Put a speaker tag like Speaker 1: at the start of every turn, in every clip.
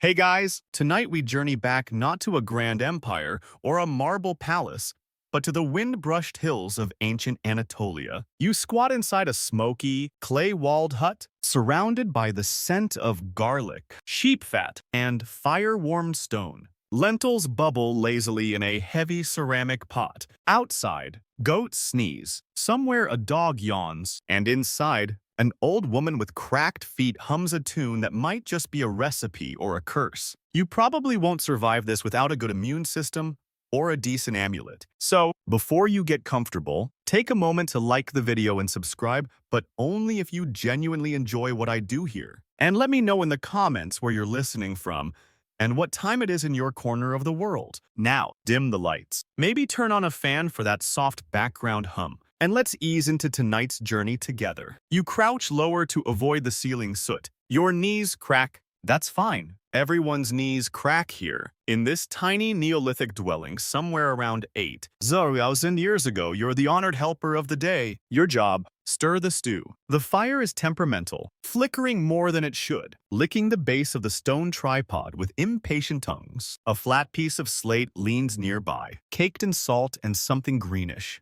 Speaker 1: Hey guys, tonight we journey back not to a grand empire or a marble palace, but to the wind-brushed hills of ancient Anatolia. You squat inside a smoky, clay-walled hut, surrounded by the scent of garlic, sheep fat, and fire-warmed stone. Lentils bubble lazily in a heavy ceramic pot. Outside, goats sneeze. Somewhere a dog yawns, and inside, an old woman with cracked feet hums a tune that might just be a recipe or a curse. You probably won't survive this without a good immune system or a decent amulet. So, before you get comfortable, take a moment to like the video and subscribe, but only if you genuinely enjoy what I do here. And let me know in the comments where you're listening from and what time it is in your corner of the world. Now, dim the lights. Maybe turn on a fan for that soft background hum. And let's ease into tonight's journey together. You crouch lower to avoid the ceiling soot. Your knees crack. That's fine. Everyone's knees crack here. In this tiny Neolithic dwelling somewhere around 8,000 years ago, you're the honored helper of the day. Your job, stir the stew. The fire is temperamental, flickering more than it should, licking the base of the stone tripod with impatient tongues. A flat piece of slate leans nearby, caked in salt and something greenish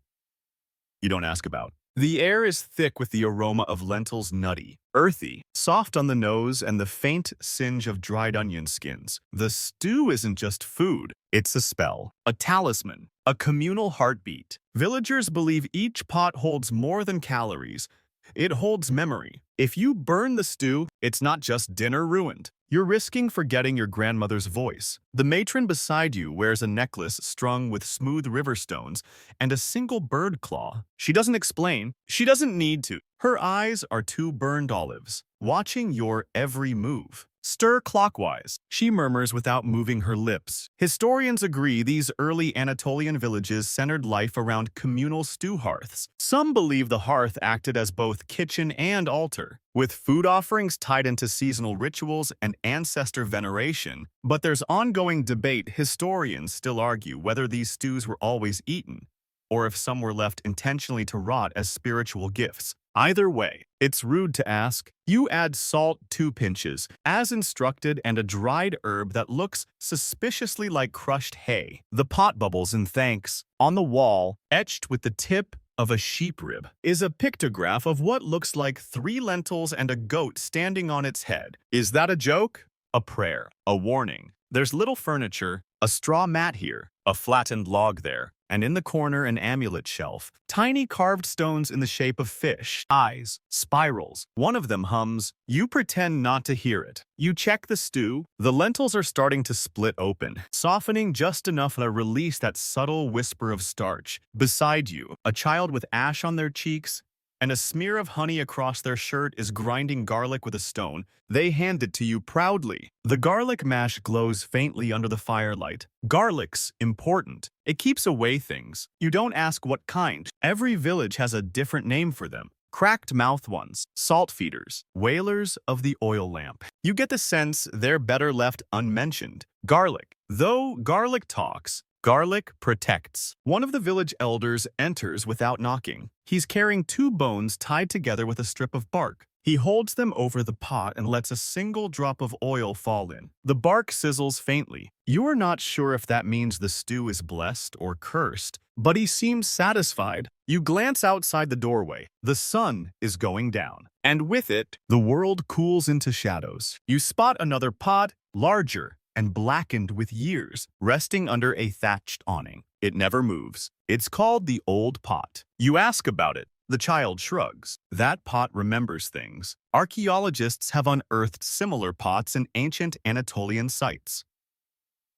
Speaker 1: you don't ask about. The air is thick with the aroma of lentils, nutty, earthy, soft on the nose, and the faint singe of dried onion skins. The stew isn't just food, it's a spell, a talisman, a communal heartbeat. Villagers believe each pot holds more than calories. It holds memory. If you burn the stew, it's not just dinner ruined. You're risking forgetting your grandmother's voice. The matron beside you wears a necklace strung with smooth river stones and a single bird claw. She doesn't explain. She doesn't need to. Her eyes are two burned olives, watching your every move. Stir clockwise, she murmurs without moving her lips. Historians agree these early Anatolian villages centered life around communal stew hearths. Some believe the hearth acted as both kitchen and altar, with food offerings tied into seasonal rituals and ancestor veneration. But there's ongoing debate. Historians still argue whether these stews were always eaten, or if some were left intentionally to rot as spiritual gifts. Either way, it's rude to ask. You add salt 2 pinches, as instructed, and a dried herb that looks suspiciously like crushed hay. The pot bubbles in thanks. On the wall, etched with the tip of a sheep rib, is a pictograph of what looks like 3 lentils and a goat standing on its head. Is that a joke? A prayer? A warning? There's little furniture, a straw mat here, a flattened log there, and in the corner an amulet shelf. Tiny carved stones in the shape of fish, eyes, spirals. One of them hums. You pretend not to hear it. You check the stew. The lentils are starting to split open, softening just enough to release that subtle whisper of starch. Beside you, a child with ash on their cheeks and a smear of honey across their shirt is grinding garlic with a stone. They hand it to you proudly. The garlic mash glows faintly under the firelight. Garlic's important. It keeps away things. You don't ask what kind. Every village has a different name for them. Cracked mouth ones, salt feeders, wailers of the oil lamp. You get the sense they're better left unmentioned. Garlic. Though garlic talks, garlic protects. One of the village elders enters without knocking. He's carrying 2 bones tied together with a strip of bark. He holds them over the pot and lets a single drop of oil fall in. The bark sizzles faintly. You are not sure if that means the stew is blessed or cursed, but he seems satisfied. You glance outside the doorway. The sun is going down, and with it, the world cools into shadows. You spot another pot, larger and blackened with years, resting under a thatched awning. It never moves. It's called the old pot. You ask about it. The child shrugs. That pot remembers things. Archaeologists have unearthed similar pots in ancient Anatolian sites.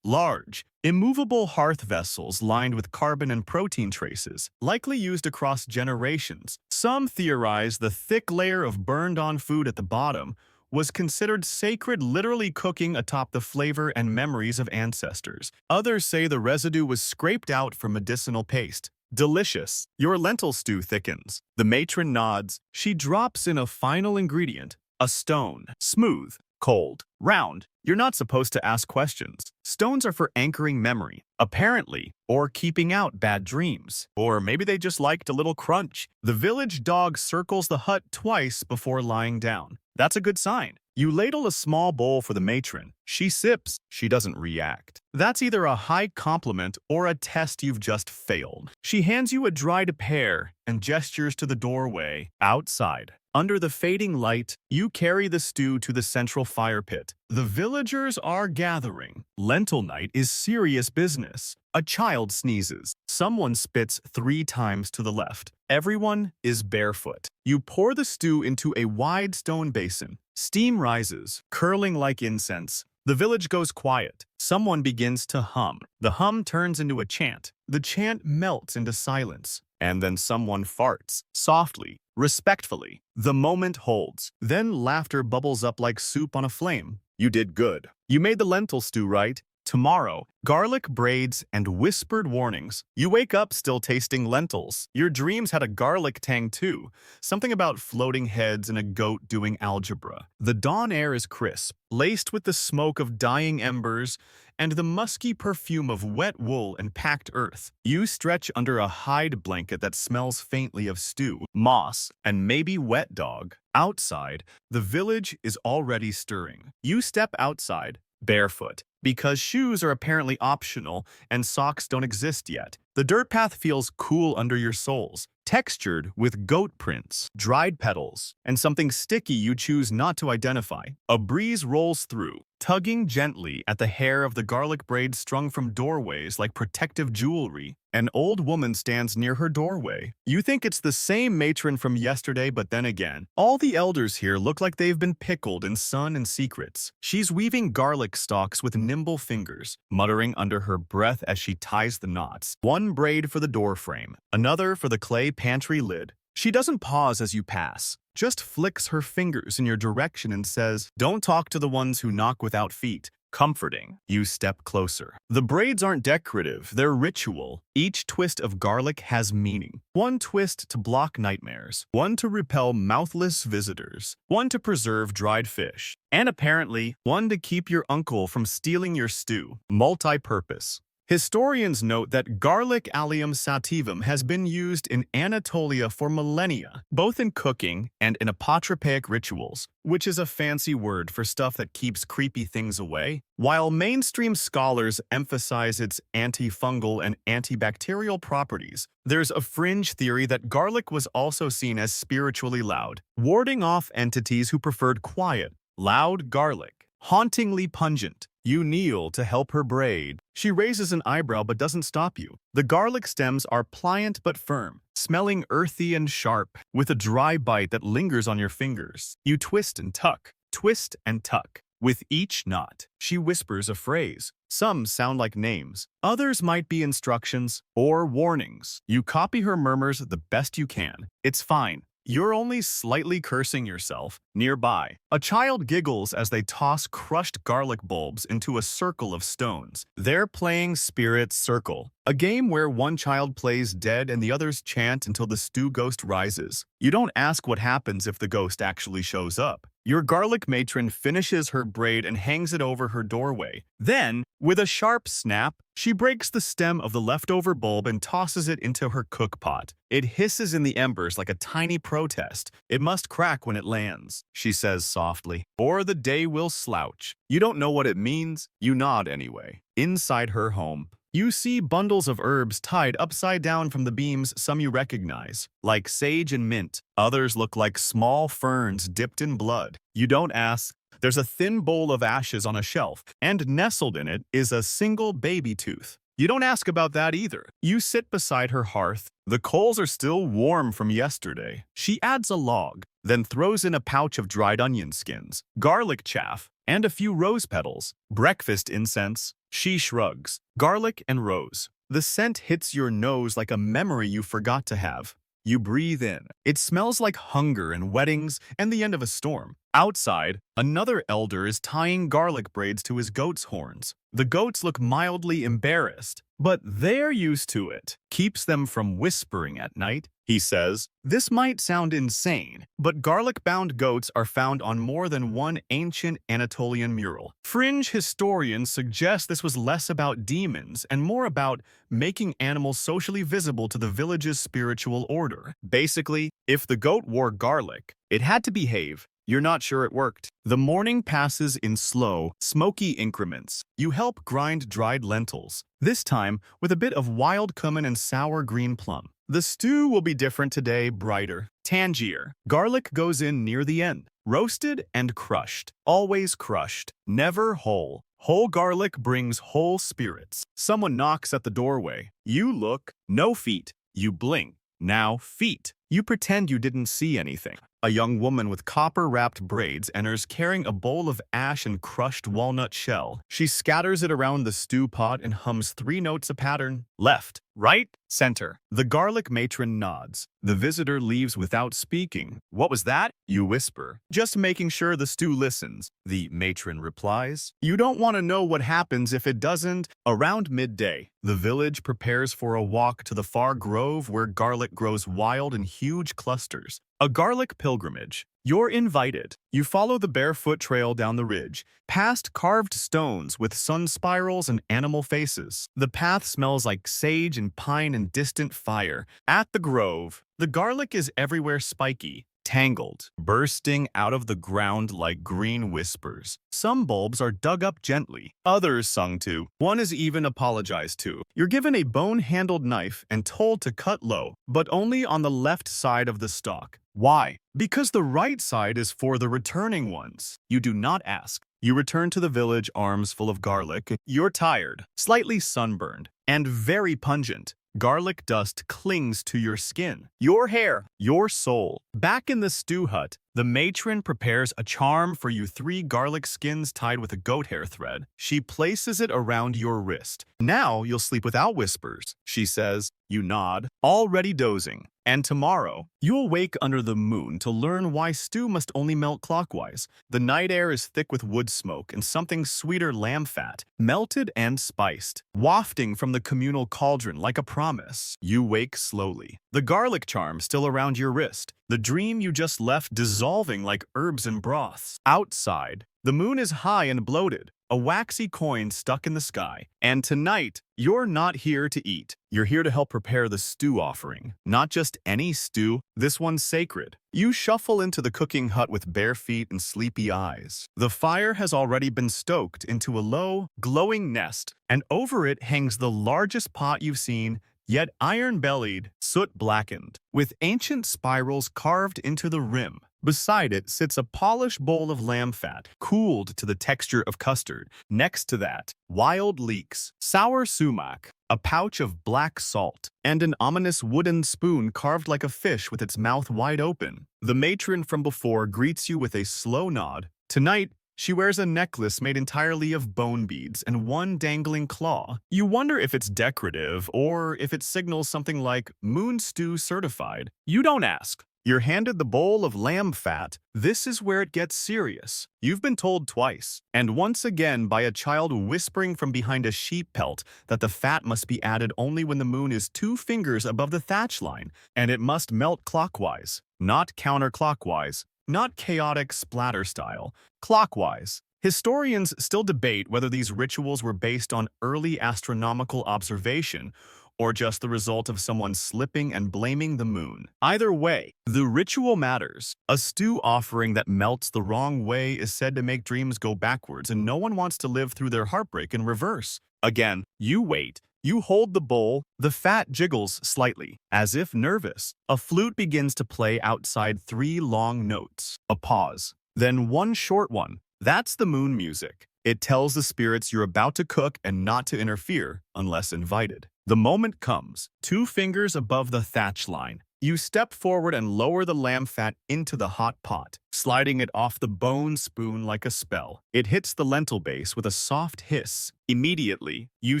Speaker 1: Large, immovable hearth vessels lined with carbon and protein traces, likely used across generations. Some theorize the thick layer of burned-on food at the bottom was considered sacred, literally cooking atop the flavor and memories of ancestors. Others say the residue was scraped out for medicinal paste. Delicious. Your lentil stew thickens. The matron nods. She drops in a final ingredient, a stone. Smooth, cold, round. You're not supposed to ask questions. Stones are for anchoring memory, apparently, or keeping out bad dreams. Or maybe they just liked a little crunch. The village dog circles the hut twice before lying down. That's a good sign. You ladle a small bowl for the matron. She sips. She doesn't react. That's either a high compliment or a test you've just failed. She hands you a dried pear and gestures to the doorway. Outside, under the fading light, you carry the stew to the central fire pit. The villagers are gathering. Lentil night is serious business. A child sneezes. Someone spits 3 times to the left. Everyone is barefoot. You pour the stew into a wide stone basin. Steam rises, curling like incense. The village goes quiet. Someone begins to hum. The hum turns into a chant. The chant melts into silence. And then someone farts, softly, respectfully. The moment holds. Then laughter bubbles up like soup on a flame. You did good. You made the lentil stew right. Tomorrow, garlic braids and whispered warnings. You wake up still tasting lentils. Your dreams had a garlic tang too. Something about floating heads and a goat doing algebra. The dawn air is crisp, laced with the smoke of dying embers and the musky perfume of wet wool and packed earth. You stretch under a hide blanket that smells faintly of stew, moss, and maybe wet dog. Outside, the village is already stirring. You step outside, barefoot, because shoes are apparently optional and socks don't exist yet. The dirt path feels cool under your soles, textured with goat prints, dried petals, and something sticky you choose not to identify. A breeze rolls through, tugging gently at the hair of the garlic braids strung from doorways like protective jewelry. An old woman stands near her doorway. You think it's the same matron from yesterday, but then again, all the elders here look like they've been pickled in sun and secrets. She's weaving garlic stalks with nimble fingers, muttering under her breath as she ties the knots. One braid for the door frame, another for the clay pantry lid. She doesn't pause as you pass, just flicks her fingers in your direction and says, "Don't talk to the ones who knock without feet." Comforting. You step closer. The braids aren't decorative, they're ritual. Each twist of garlic has meaning. One twist to block nightmares, one to repel mouthless visitors, one to preserve dried fish, and apparently, one to keep your uncle from stealing your stew. Multi-purpose. Historians note that garlic allium sativum has been used in Anatolia for millennia, both in cooking and in apotropaic rituals, which is a fancy word for stuff that keeps creepy things away. While mainstream scholars emphasize its antifungal and antibacterial properties, there's a fringe theory that garlic was also seen as spiritually loud, warding off entities who preferred quiet, loud garlic. Hauntingly pungent. You kneel to help her braid. She raises an eyebrow but doesn't stop you. The garlic stems are pliant but firm, smelling earthy and sharp, with a dry bite that lingers on your fingers. You twist and tuck, twist and tuck. With each knot, she whispers a phrase. Some sound like names. Others might be instructions or warnings. You copy her murmurs the best you can. It's fine. You're only slightly cursing yourself. Nearby, a child giggles as they toss crushed garlic bulbs into a circle of stones. They're playing Spirit Circle, a game where one child plays dead and the others chant until the stew ghost rises. You don't ask what happens if the ghost actually shows up. Your garlic matron finishes her braid and hangs it over her doorway. Then, with a sharp snap, she breaks the stem of the leftover bulb and tosses it into her cook pot. It hisses in the embers like a tiny protest. It must crack when it lands, she says softly, or the day will slouch. You don't know what it means. You nod anyway. Inside her home, you see bundles of herbs tied upside down from the beams. Some you recognize, like sage and mint. Others look like small ferns dipped in blood. You don't ask. There's a thin bowl of ashes on a shelf, and nestled in it is a single baby tooth. You don't ask about that either. You sit beside her hearth. The coals are still warm from yesterday. She adds a log, then throws in a pouch of dried onion skins, garlic chaff, and a few rose petals. Breakfast incense. She shrugs. Garlic and rose. The scent hits your nose like a memory you forgot to have. You breathe in. It smells like hunger and weddings and the end of a storm. Outside, another elder is tying garlic braids to his goat's horns. The goats look mildly embarrassed, but they're used to it. Keeps them from whispering at night, he says. This might sound insane, but garlic-bound goats are found on more than one ancient Anatolian mural. Fringe historians suggest this was less about demons and more about making animals socially visible to the village's spiritual order. Basically, if the goat wore garlic, it had to behave. You're not sure it worked. The morning passes in slow, smoky increments. You help grind dried lentils, this time with a bit of wild cumin and sour green plum. The stew will be different today, brighter, tangier. Garlic goes in near the end, roasted and crushed. Always crushed, never whole. Whole garlic brings whole spirits. Someone knocks at the doorway. You look, no feet. You blink. Now feet. You pretend you didn't see anything. A young woman with copper-wrapped braids enters carrying a bowl of ash and crushed walnut shell. She scatters it around the stew pot and hums 3 notes a pattern. Left, right, center. The garlic matron nods. The visitor leaves without speaking. What was that? You whisper. Just making sure the stew listens. The matron replies. You don't want to know what happens if it doesn't. Around midday, the village prepares for a walk to the far grove where garlic grows wild in huge clusters. A garlic pilgrimage. You're invited. You follow the barefoot trail down the ridge, past carved stones with sun spirals and animal faces. The path smells like sage and pine and distant fire. At the grove, the garlic is everywhere spiky, tangled, bursting out of the ground like green whispers. Some bulbs are dug up gently, others sung to. One is even apologized to. You're given a bone-handled knife and told to cut low, but only on the left side of the stalk. Why? Because the right side is for the returning ones. You do not ask. You return to the village, arms full of garlic. You're tired, slightly sunburned, and very pungent. Garlic dust clings to your skin, your hair, your soul. Back in the stew hut, the matron prepares a charm for you, 3 garlic skins tied with a goat hair thread. She places it around your wrist. Now you'll sleep without whispers, she says. You nod, already dozing. And tomorrow, you'll wake under the moon to learn why stew must only melt clockwise. The night air is thick with wood smoke and something sweeter, lamb fat, melted and spiced, wafting from the communal cauldron like a promise. You wake slowly, the garlic charm still around your wrist, the dream you just left dissolving like herbs and broths. Outside, the moon is high and bloated, a waxy coin stuck in the sky. And tonight, you're not here to eat. You're here to help prepare the stew offering. Not just any stew, this one's sacred. You shuffle into the cooking hut with bare feet and sleepy eyes. The fire has already been stoked into a low, glowing nest, and over it hangs the largest pot you've seen, yet iron-bellied, soot-blackened, with ancient spirals carved into the rim. Beside it sits a polished bowl of lamb fat, cooled to the texture of custard. Next to that, wild leeks, sour sumac, a pouch of black salt, and an ominous wooden spoon carved like a fish with its mouth wide open. The matron from before greets you with a slow nod. Tonight, she wears a necklace made entirely of bone beads and one dangling claw. You wonder if it's decorative or if it signals something like Moon Stew Certified. You don't ask. You're handed the bowl of lamb fat. This is where it gets serious. You've been told twice, and once again by a child whispering from behind a sheep pelt that the fat must be added only when the moon is 2 fingers above the thatch line, and it must melt clockwise, not counterclockwise, not chaotic splatter style, clockwise. Historians still debate whether these rituals were based on early astronomical observation or just the result of someone slipping and blaming the moon. Either way, the ritual matters. A stew offering that melts the wrong way is said to make dreams go backwards, and no one wants to live through their heartbreak in reverse. Again, you wait. You hold the bowl. The fat jiggles slightly, as if nervous. A flute begins to play outside 3 long notes. A pause. Then one short one. That's the moon music. It tells the spirits you're about to cook and not to interfere unless invited. The moment comes, 2 fingers above the thatch line. You step forward and lower the lamb fat into the hot pot, sliding it off the bone spoon like a spell. It hits the lentil base with a soft hiss. Immediately, you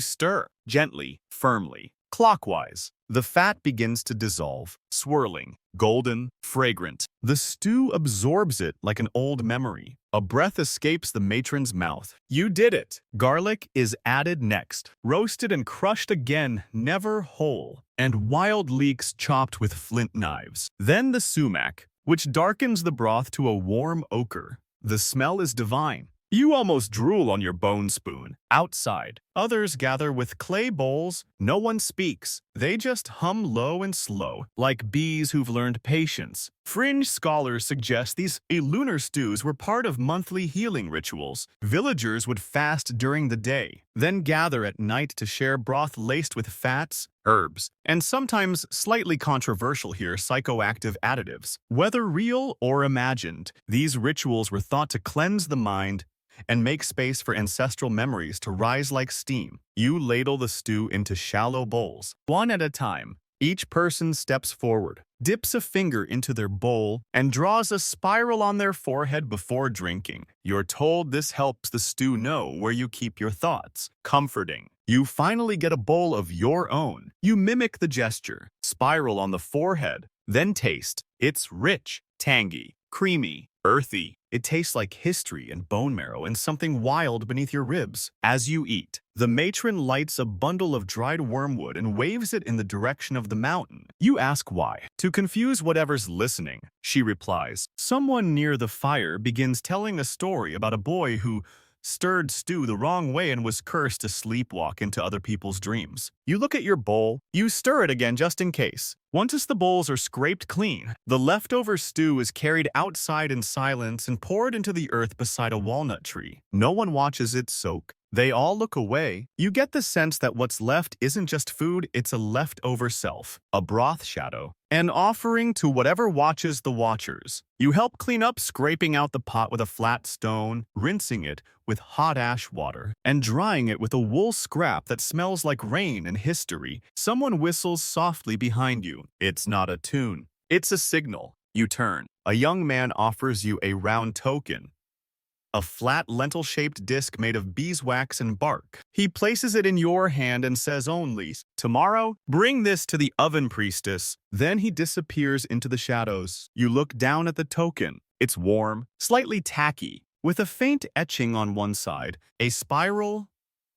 Speaker 1: stir, gently, firmly, clockwise. The fat begins to dissolve, swirling, golden, fragrant. The stew absorbs it like an old memory. A breath escapes the matron's mouth. You did it! Garlic is added next, roasted and crushed again, never whole, and wild leeks chopped with flint knives. Then the sumac, which darkens the broth to a warm ochre. The smell is divine. You almost drool on your bone spoon. Outside, others gather with clay bowls. No one speaks. They just hum low and slow, like bees who've learned patience. Fringe scholars suggest these lunar stews were part of monthly healing rituals. Villagers would fast during the day, then gather at night to share broth laced with fats, herbs, and sometimes slightly controversial here, psychoactive additives. Whether real or imagined, these rituals were thought to cleanse the mind and make space for ancestral memories to rise like steam. You ladle the stew into shallow bowls, one at a time. Each person steps forward, dips a finger into their bowl, and draws a spiral on their forehead before drinking. You're told this helps the stew know where you keep your thoughts. Comforting. You finally get a bowl of your own. You mimic the gesture, spiral on the forehead, then taste. It's rich, tangy, creamy, earthy. It tastes like history and bone marrow and something wild beneath your ribs. As you eat, the matron lights a bundle of dried wormwood and waves it in the direction of the mountain. You ask why. To confuse whatever's listening, she replies. Someone near the fire begins telling a story about a boy who stirred stew the wrong way and was cursed to sleepwalk into other people's dreams. You look at your bowl, you stir it again just in case. Once the bowls are scraped clean, the leftover stew is carried outside in silence and poured into the earth beside a walnut tree. No one watches it soak. They all look away. You get the sense that what's left isn't just food, it's a leftover self, a broth shadow, an offering to whatever watches the watchers. You help clean up, scraping out the pot with a flat stone, rinsing it with hot ash water, and drying it with a wool scrap that smells like rain and history. Someone whistles softly behind you. It's not a tune. It's a signal. You turn. A young man offers you a round token, a flat lentil-shaped disc made of beeswax and bark. He places it in your hand and says only, "Tomorrow, bring this to the oven priestess." Then he disappears into the shadows. You look down at the token. It's warm, slightly tacky, with a faint etching on one side, a spiral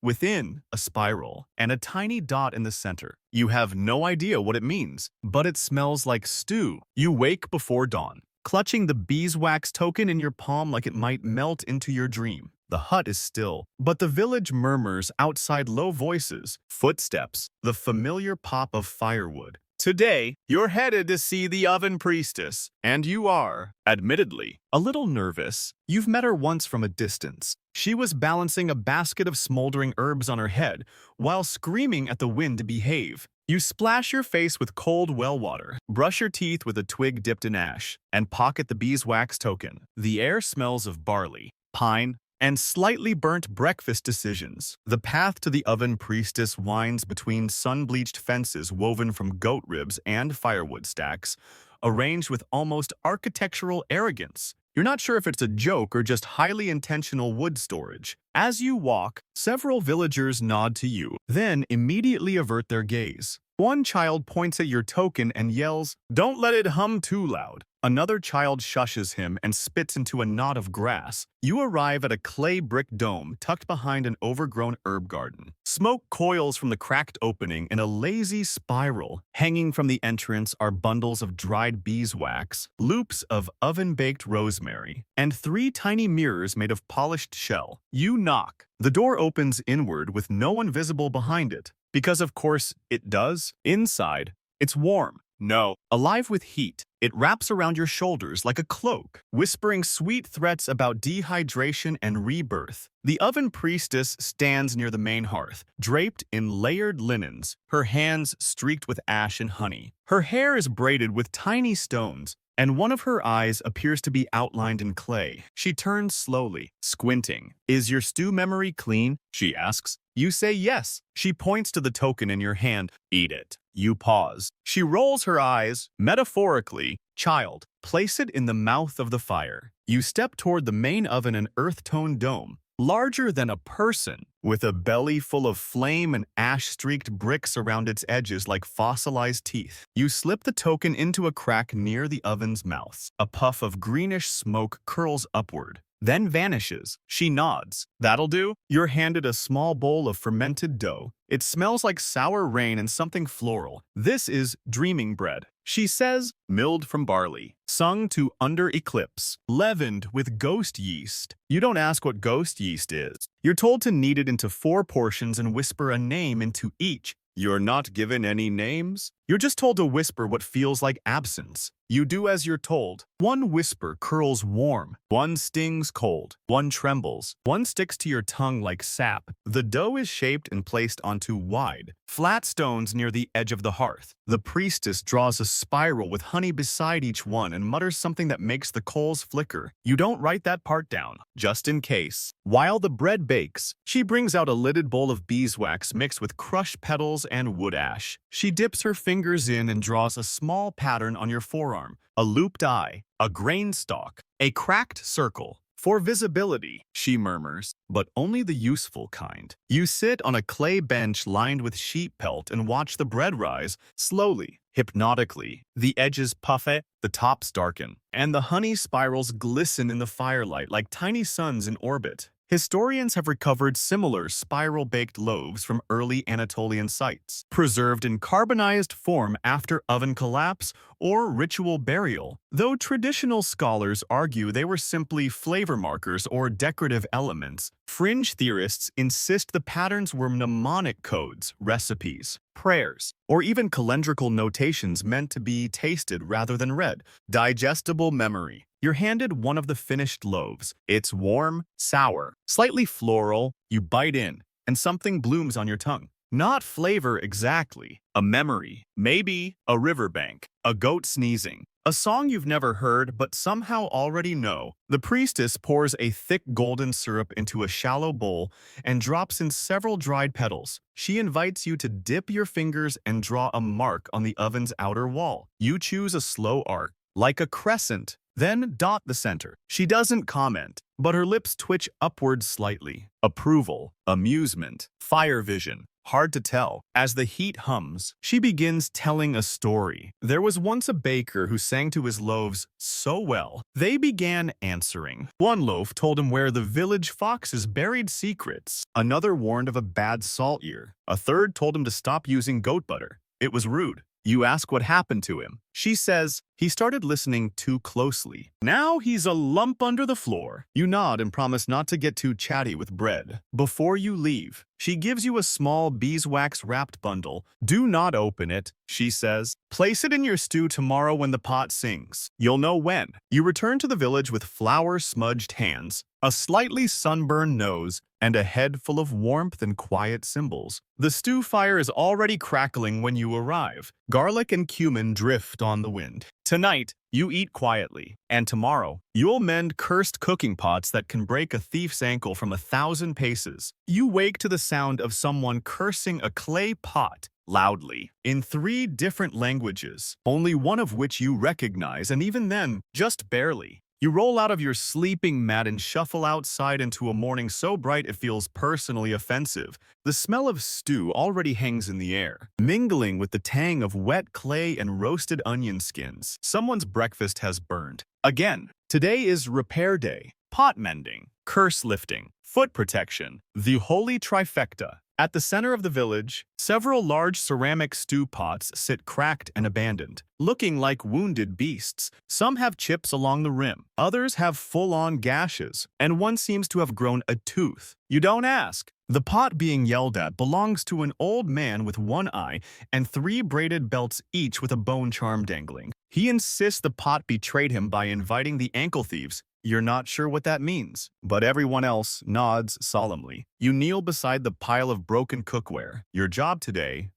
Speaker 1: within a spiral, and a tiny dot in the center. You have no idea what it means, but it smells like stew. You wake before dawn, clutching the beeswax token in your palm like it might melt into your dream. The hut is still, but the village murmurs outside, low voices, footsteps, the familiar pop of firewood. Today, you're headed to see the oven priestess, and you are, admittedly, a little nervous. You've met her once from a distance. She was balancing a basket of smoldering herbs on her head while screaming at the wind to behave. You splash your face with cold well water, brush your teeth with a twig dipped in ash, and pocket the beeswax token. The air smells of barley, pine, and slightly burnt breakfast decisions. The path to the oven priestess winds between sun-bleached fences woven from goat ribs and firewood stacks, arranged with almost architectural arrogance. You're not sure if it's a joke or just highly intentional wood storage. As you walk, several villagers nod to you, then immediately avert their gaze. One child points at your token and yells, "Don't let it hum too loud." Another child shushes him and spits into a knot of grass. You arrive at a clay brick dome tucked behind an overgrown herb garden. Smoke coils from the cracked opening in a lazy spiral. Hanging from the entrance are bundles of dried beeswax, loops of oven-baked rosemary, and 3 tiny mirrors made of polished shell. You knock. The door opens inward with no one visible behind it. Because of course it does. Inside, it's warm. No, alive with heat. It wraps around your shoulders like a cloak, whispering sweet threats about dehydration and rebirth. The oven priestess stands near the main hearth, draped in layered linens, her hands streaked with ash and honey. Her hair is braided with tiny stones, and one of her eyes appears to be outlined in clay. She turns slowly, squinting. "Is your stew memory clean?" she asks. You say yes. She points to the token in your hand. "Eat it." You pause. She rolls her eyes, metaphorically. "Child, place it in the mouth of the fire." You step toward the main oven, an earth-toned dome, larger than a person, with a belly full of flame and ash-streaked bricks around its edges like fossilized teeth. You slip the token into a crack near the oven's mouth. A puff of greenish smoke curls upward, then vanishes. She nods. "That'll do." You're handed a small bowl of fermented dough. It smells like sour rain and something floral. "This is dreaming bread," she says, "milled from barley, sung to under eclipse, leavened with ghost yeast." You don't ask what ghost yeast is. You're told to knead it into 4 portions and whisper a name into each. You're not given any names. You're just told to whisper what feels like absence. You do as you're told. One whisper curls warm, one stings cold, one trembles, one sticks to your tongue like sap. The dough is shaped and placed onto wide, flat stones near the edge of the hearth. The priestess draws a spiral with honey beside each one and mutters something that makes the coals flicker. You don't write that part down, just in case. While the bread bakes, she brings out a lidded bowl of beeswax mixed with crushed petals and wood ash. She dips her fingers in and draws a small pattern on your forearm, a looped eye, a grain stalk, a cracked circle. For visibility, she murmurs, but only the useful kind. You sit on a clay bench lined with sheep pelt and watch the bread rise, slowly, hypnotically. The edges puffet, the tops darken, and the honey spirals glisten in the firelight like tiny suns in orbit. Historians have recovered similar spiral-baked loaves from early Anatolian sites, preserved in carbonized form after oven collapse or ritual burial, though traditional scholars argue they were simply flavor markers or decorative elements. Fringe theorists insist the patterns were mnemonic codes, recipes, prayers, or even calendrical notations meant to be tasted rather than read. Digestible memory. You're handed one of the finished loaves. It's warm, sour, slightly floral. You bite in, and something blooms on your tongue. Not flavor exactly. A memory. Maybe a riverbank. A goat sneezing. A song you've never heard but somehow already know. The priestess pours a thick golden syrup into a shallow bowl and drops in several dried petals. She invites you to dip your fingers and draw a mark on the oven's outer wall. You choose a slow arc, like a crescent, then dot the center. She doesn't comment, but her lips twitch upwards slightly. Approval, amusement, fire vision. Hard to tell. As the heat hums, she begins telling a story. There was once a baker who sang to his loaves so well, they began answering. One loaf told him where the village foxes buried secrets. Another warned of a bad salt year. A third told him to stop using goat butter. It was rude. You ask what happened to him. She says, he started listening too closely. Now he's a lump under the floor. You nod and promise not to get too chatty with bread. Before you leave, she gives you a small beeswax-wrapped bundle. Do not open it, she says. Place it in your stew tomorrow when the pot sings. You'll know when. You return to the village with flour-smudged hands, a slightly sunburned nose, and a head full of warmth and quiet symbols. The stew fire is already crackling when you arrive. Garlic and cumin drift on the wind. Tonight, you eat quietly, and tomorrow, you'll mend cursed cooking pots that can break a thief's ankle from 1,000 paces. You wake to the sound of someone cursing a clay pot loudly, in 3 different languages, only one of which you recognize, and even then, just barely. You roll out of your sleeping mat and shuffle outside into a morning so bright it feels personally offensive. The smell of stew already hangs in the air, mingling with the tang of wet clay and roasted onion skins. Someone's breakfast has burned. Again, today is repair day, pot mending, curse lifting, foot protection, the holy trifecta. At the center of the village, several large ceramic stew pots sit cracked and abandoned, looking like wounded beasts. Some have chips along the rim, others have full-on gashes, and one seems to have grown a tooth. You don't ask. The pot being yelled at belongs to an old man with one eye and 3 braided belts each with a bone charm dangling. He insists the pot betrayed him by inviting the ankle thieves. You're not sure what that means, but everyone else nods solemnly. You kneel beside the pile of broken cookware. Your job today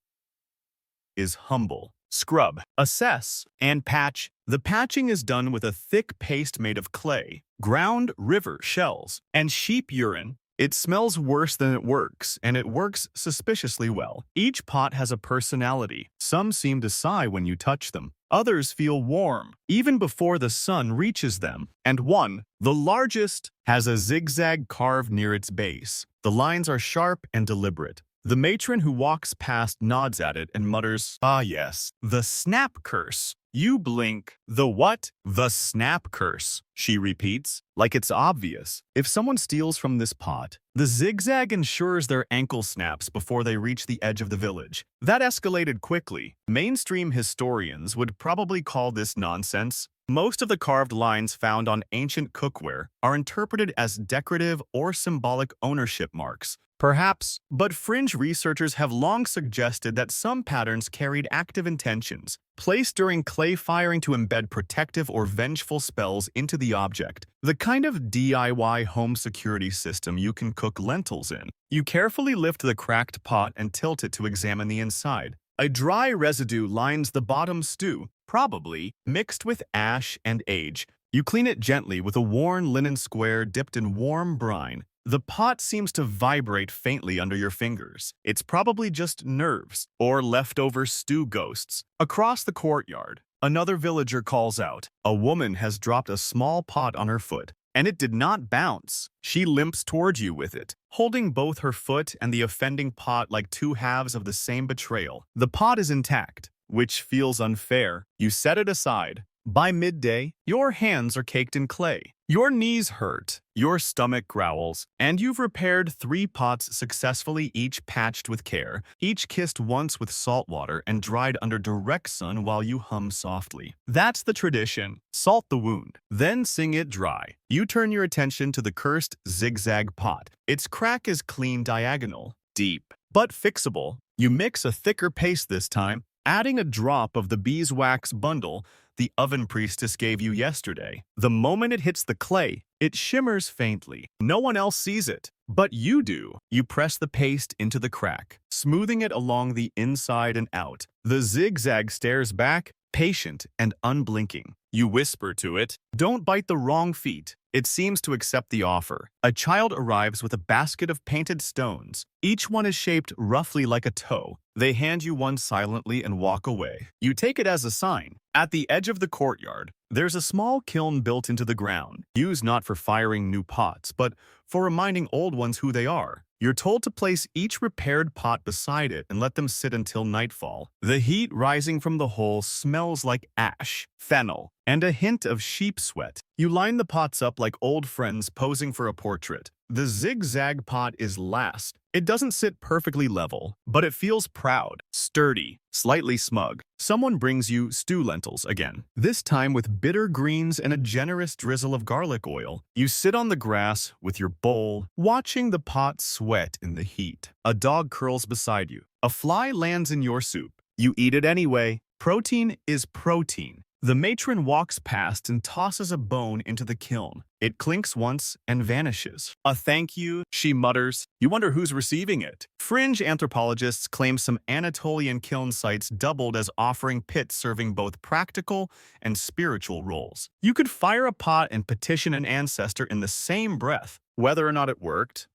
Speaker 1: is humble. Scrub, assess, and patch. The patching is done with a thick paste made of clay, ground river shells, and sheep urine. It smells worse than it works, and it works suspiciously well. Each pot has a personality. Some seem to sigh when you touch them. Others feel warm, even before the sun reaches them. And one, the largest, has a zigzag carved near its base. The lines are sharp and deliberate. The matron who walks past nods at it and mutters, "Ah yes, the snap curse." You blink. The what? The snap curse, she repeats, like it's obvious. If someone steals from this pot, the zigzag ensures their ankle snaps before they reach the edge of the village. That escalated quickly. Mainstream historians would probably call this nonsense. Most of the carved lines found on ancient cookware are interpreted as decorative or symbolic ownership marks, Perhaps, but fringe researchers have long suggested that some patterns carried active intentions, placed during clay firing to embed protective or vengeful spells into the object. The kind of DIY home security system you can cook lentils in. You carefully lift the cracked pot and tilt it to examine the inside. A dry residue lines the bottom stew, probably mixed with ash and age. You clean it gently with a worn linen square dipped in warm brine. The pot seems to vibrate faintly under your fingers. It's probably just nerves or leftover stew ghosts. Across the courtyard, another villager calls out. A woman has dropped a small pot on her foot, and it did not bounce. She limps towards you with it, holding both her foot and the offending pot like two halves of the same betrayal. The pot is intact, which feels unfair. You set it aside. By midday, your hands are caked in clay. Your knees hurt, your stomach growls, and you've repaired 3 pots successfully, each patched with care, each kissed once with salt water and dried under direct sun while you hum softly. That's the tradition. Salt the wound, then sing it dry. You turn your attention to the cursed zigzag pot. Its crack is clean diagonal, deep, but fixable. You mix a thicker paste this time, adding a drop of the beeswax bundle the oven priestess gave you yesterday. The moment it hits the clay, it shimmers faintly. No one else sees it, but you do. You press the paste into the crack, smoothing it along the inside and out. The zigzag stares back, patient and unblinking. You whisper to it, "Don't bite the wrong feet." It seems to accept the offer. A child arrives with a basket of painted stones. Each one is shaped roughly like a toe. They hand you one silently and walk away. You take it as a sign. At the edge of the courtyard, there's a small kiln built into the ground, used not for firing new pots, but for reminding old ones who they are. You're told to place each repaired pot beside it and let them sit until nightfall. The heat rising from the hole smells like ash, fennel, and a hint of sheep sweat. You line the pots up like old friends posing for a portrait. The zigzag pot is last. It doesn't sit perfectly level, but it feels proud, sturdy, slightly smug. Someone brings you stew lentils again, this time with bitter greens and a generous drizzle of garlic oil. You sit on the grass with your bowl, watching the pot sweat in the heat. A dog curls beside you. A fly lands in your soup. You eat it anyway. Protein is protein. The matron walks past and tosses a bone into the kiln. It clinks once and vanishes. "A thank you," she mutters. You wonder who's receiving it. Fringe anthropologists claim some Anatolian kiln sites doubled as offering pits serving both practical and spiritual roles. You could fire a pot and petition an ancestor in the same breath. Whether or not it worked,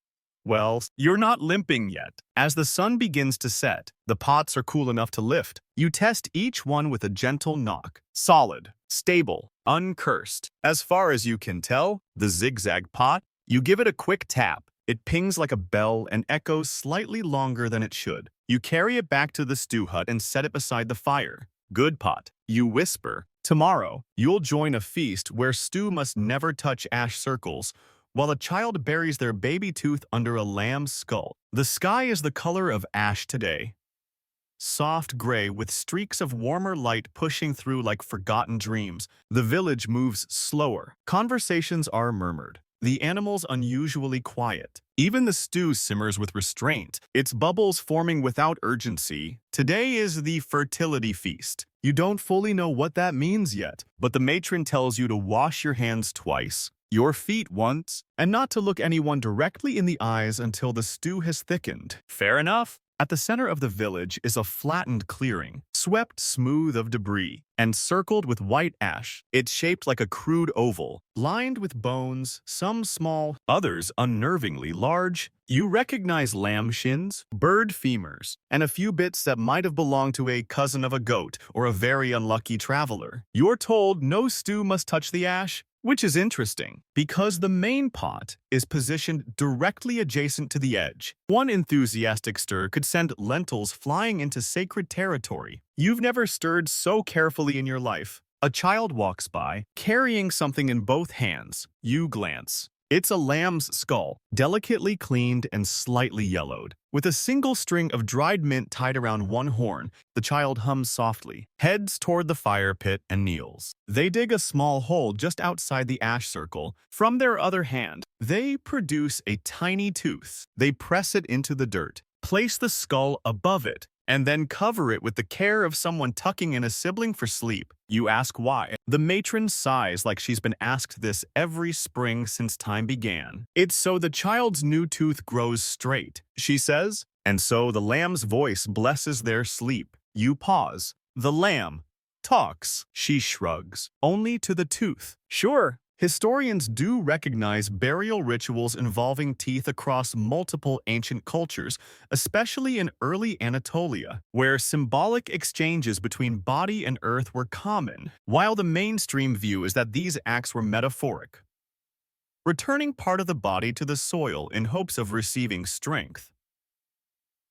Speaker 1: well, you're not limping yet. As the sun begins to set, the pots are cool enough to lift. You test each one with a gentle knock. Solid, stable, uncursed. As far as you can tell, the zigzag pot, you give it a quick tap. It pings like a bell and echoes slightly longer than it should. You carry it back to the stew hut and set it beside the fire. "Good pot," you whisper. "Tomorrow, you'll join a feast where stew must never touch ash circles, while a child buries their baby tooth under a lamb's skull." The sky is the color of ash today. Soft gray with streaks of warmer light pushing through like forgotten dreams. The village moves slower. Conversations are murmured. The animals unusually quiet. Even the stew simmers with restraint, its bubbles forming without urgency. Today is the fertility feast. You don't fully know what that means yet, but the matron tells you to wash your hands twice, your feet once, and not to look anyone directly in the eyes until the stew has thickened. Fair enough. At the center of the village is a flattened clearing, swept smooth of debris, and circled with white ash. It's shaped like a crude oval, lined with bones, some small, others unnervingly large. You recognize lamb shins, bird femurs, and a few bits that might have belonged to a cousin of a goat or a very unlucky traveler. You're told no stew must touch the ash, which is interesting, because the main pot is positioned directly adjacent to the edge. One enthusiastic stir could send lentils flying into sacred territory. You've never stirred so carefully in your life. A child walks by, carrying something in both hands. You glance. It's a lamb's skull, delicately cleaned and slightly yellowed. With a single string of dried mint tied around one horn, the child hums softly, heads toward the fire pit, and kneels. They dig a small hole just outside the ash circle. From their other hand, they produce a tiny tooth. They press it into the dirt, place the skull above it, and then cover it with the care of someone tucking in a sibling for sleep. You ask why. The matron sighs like she's been asked this every spring since time began. It's so the child's new tooth grows straight, she says, and so the lamb's voice blesses their sleep. You pause. The lamb talks. She shrugs. Only to the tooth. Sure. Historians do recognize burial rituals involving teeth across multiple ancient cultures, especially in early Anatolia, where symbolic exchanges between body and earth were common, while the mainstream view is that these acts were metaphoric, returning part of the body to the soil in hopes of receiving strength.